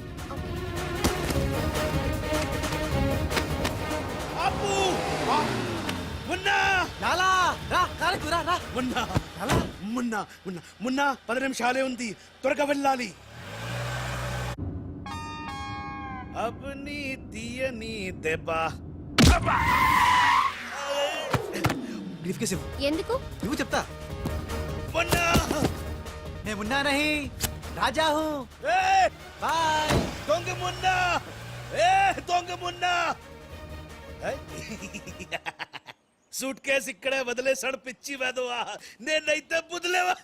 అప్పు మున్నా లాలా రా, కారకు రా, రా. మున్నా మున్నా మున్నా మున్నా 10 నిమిషాలే ఉంది, త్వరగా వెళ్ళాలి. అబ్ని తీయని దెబ్బ. బ్రీఫ్ కేసు ఇవ్వు. ఎందుకు? నువ్వు చెప్తా. మున్నా నేను మున్నా నహీ, రాజా హూ. బాయ్. దొంగ మున్నా, దొంగ మున్నా. సూట్ కేసు ఇక్కడే వదిలేసాడు పిచ్చి వెదవా. నేనైతే బుదిలేవా.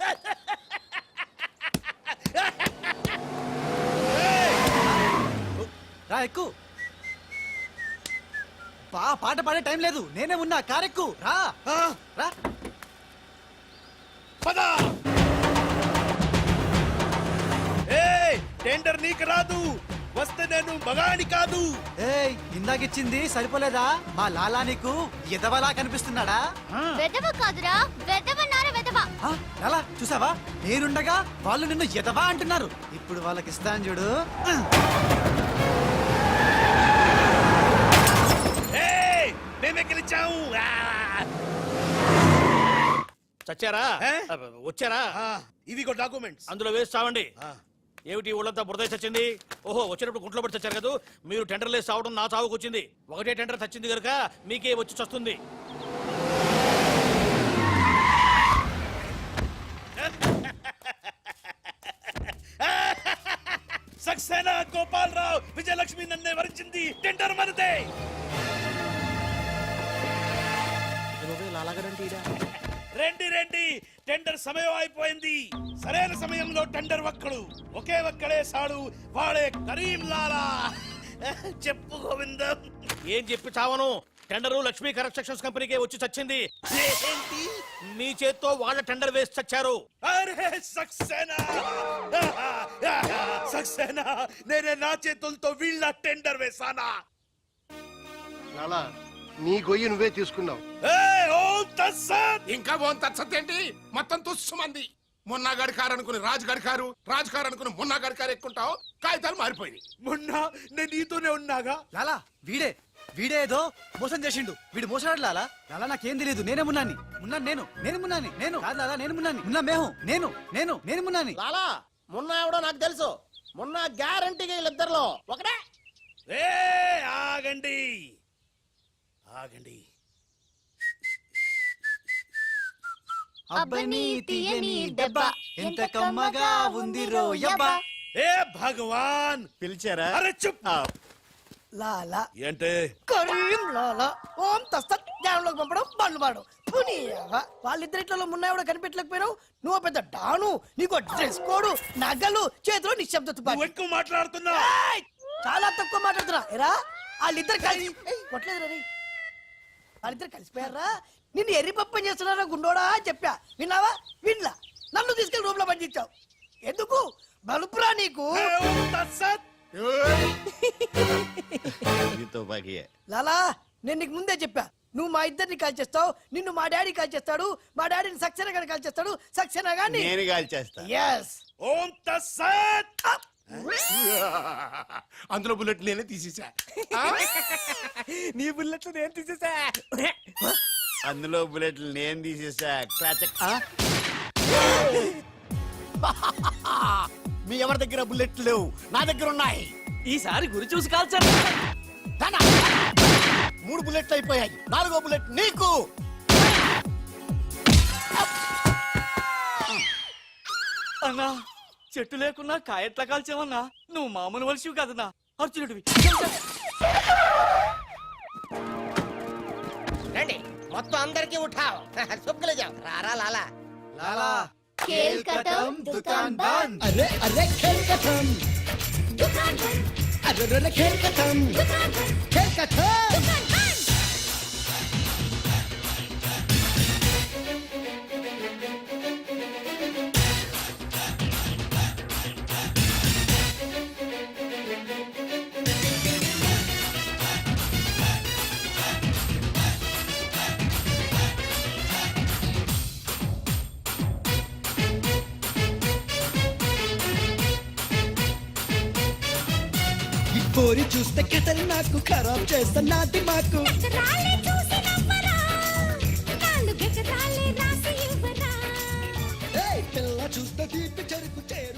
రా ఎక్కు. పాట పాడే టైం లేదు, నేనే ఉన్నా. కారెక్కు రా. రా. పద. టెండర్ నీకు రాదు, వస్తే నేను మగాడి కాదు. ఏయ్ ఇందాకిచ్చింది సరిపోలేదా? మా లాలా నీకు ఎదవలా కనిపిస్తున్నాడా? వెదవ కాదురా, వెదవన్నారా వెదవ. ఆ, లాలా చూసావా, నేనుండగా వాళ్ళు నిన్ను ఎదవా అంటున్నారు. ఇప్పుడు వాళ్ళకి ఇస్తాను చూడు. ఏయ్, మేమే గెలిచాము. చచ్చారా? వచ్చారా? ఇవిగో డాక్యుమెంట్స్. అందులో వేసి చావండి. ఏమిటి ఊళ్ళంతా బురద చచ్చింది? ఓహో, వచ్చినప్పుడు గుంట్లో పడి చచ్చారు కదా. మీరు టెండర్ లేసి చావడం నా చావుకు వచ్చింది. ఒకటే టెండర్ చచ్చింది కనుక మీకే వచ్చి చస్తుంది. సక్సేనా, గోపాలరావు, విజయలక్ష్మి నన్నే వరించింది. టెండర్ మనదే. రండి రండి, టెండర్ సమయం అయిపోయింది. సరైన సమయంలో టెండర్ ఒక్కడు, ఒకే ఒక్కడే సాడు, వాడే కరీం లాలా. చెప్పు గోవిందం. ఏం చెప్పి చావను? టెండరు లక్ష్మీ కన్స్ట్రక్షన్స్ కంపెనీకే వచ్చి చచ్చింది. ఏంటి? మీ చేత్తో వాళ్ళ టెండర్ వేసి చచ్చారు. అరే సక్సేనా, సక్సేనా, నేనే నా చేతులతో వీళ్ళ టెండర్ వేసానా? లాలా, నీ గొయ్యి నువ్వే తీసుకున్నావు. ఓం తత్సత్. ఇంకా ఓన్ తచ్చతేంటి? మొత్తం తుస్సుమంది. మొన్న గడికారు అనుకుని రాజు గడికారు, రాజు కారు అనుకుని మొన్న గడికారు ఎక్కుంటావు. కాగితాలు మారిపోయినాయి. మొన్న నేను నీతోనే ఉన్నాగా. లాలా వీడే ఏదో మోసం చేసిండు. వీడు మోసడాడు లాలా. లాలా నాకేం తెలియదు, నేనే మున్నాని. నేను మున్నాని. నేను కాదు లాలా, నేను మున్నాని. మున్నా మేహం. నేను మున్నాని. లాలా, మొన్న ఎవడో నాకు తెలుసు. మొన్న గ్యారంటీగా వీళ్ళిద్దరిలో ఒకటే. ఆగండి ఆగండి. అబ్బని తీయని దెబ్బ ఎంత కమ్మగా ఉంది రోయబ్బా. ఏ భగవాన్, పిలిచారా? అరే చుప్. లాలా ఏంటే? కరీం లాలా ఓం తస్తత్ జ్ఞానంలోకి పంపడం బండ్లు పాడు. వాళ్ళిద్దరిట్లో మున్నాయి కనిపెట్టలేకపోయినావు. నువ్వు పెద్ద డాను, నీకు డ్రెస్ కోడు, నగలు, చేతిలో నిశ్శబ్ద తుపాకీ. నువ్వు ఎక్కువ మాట్లాడుతున్నా. ఏయ్! చాలా తక్కువ మాట్లాడుతున్నా. ఎరా వాళ్ళిద్దరు కలిసి కొట్టలేదు రీ. వాళ్ళిద్దరు కలిసిపోయారా? నిన్ను ఎర్రిపప్పని చేస్తున్నారా గుండోడా అని చెప్పా. విన్నావా? వినలా. నన్ను తీసుకెళ్లి రూమ్ లో పండించావు. ఎందుకు? బలుపురా నీకు. ఓం తత్సత్. లాలా, నేను నీకు ముందే చెప్పా. నువ్వు మా ఇద్దరిని కాల్ చేస్తావు, నిన్ను మా డాడీ కాల్ చేస్తాడు, మా డాడీని సక్సేనా గారిని కాల్ చేస్తాడు, సక్సేనా గారిని నేను కాల్ చేస్తా. yes. ఓం తత్సత్. అందులో బుల్లెట్ నేనే తీసేసా. నీ బుల్లెట్లు నేను తీసేసా. అందులో బుల్లెట్లు నేను తీసేసా. క్లాచక్. మీ ఎవరి దగ్గర బుల్లెట్లు లేవు, నా దగ్గర ఉన్నాయి. ఈసారి గురి చూసి కాల్చారు. 3 బుల్లెట్లు అయిపోయాయి. 4వ బుల్లెట్ నీకు. అన్నా, చెట్టు లేకున్నా కాయట్లా కాల్చావన్నా. నువ్వు మామూలు వలసివి కదన్నా, అర్జునుడివి. రండి, మొత్తం అందరికీ ఉఠావు. సుబ్బులు జావు. రారా లాలా. లాలా खेल खत्म, दुकान बंद. అరే అరే ఖేల్ ఖతం, दुकान बंद, అరే ఖేల్ ఖతం, दुकान बंद, ఖేల్ ఖతం. दुकान बंद. పోరి చూస్తే కథలు నాకు ఖరాబ్ చేస్తా నాటి మాకు. గజరాలే చూసి నవ్వరా, 4 గజరాలే రాసి ఇవ్వరా. పిల్ల చూస్తే తీపి చెరుకు చేరు.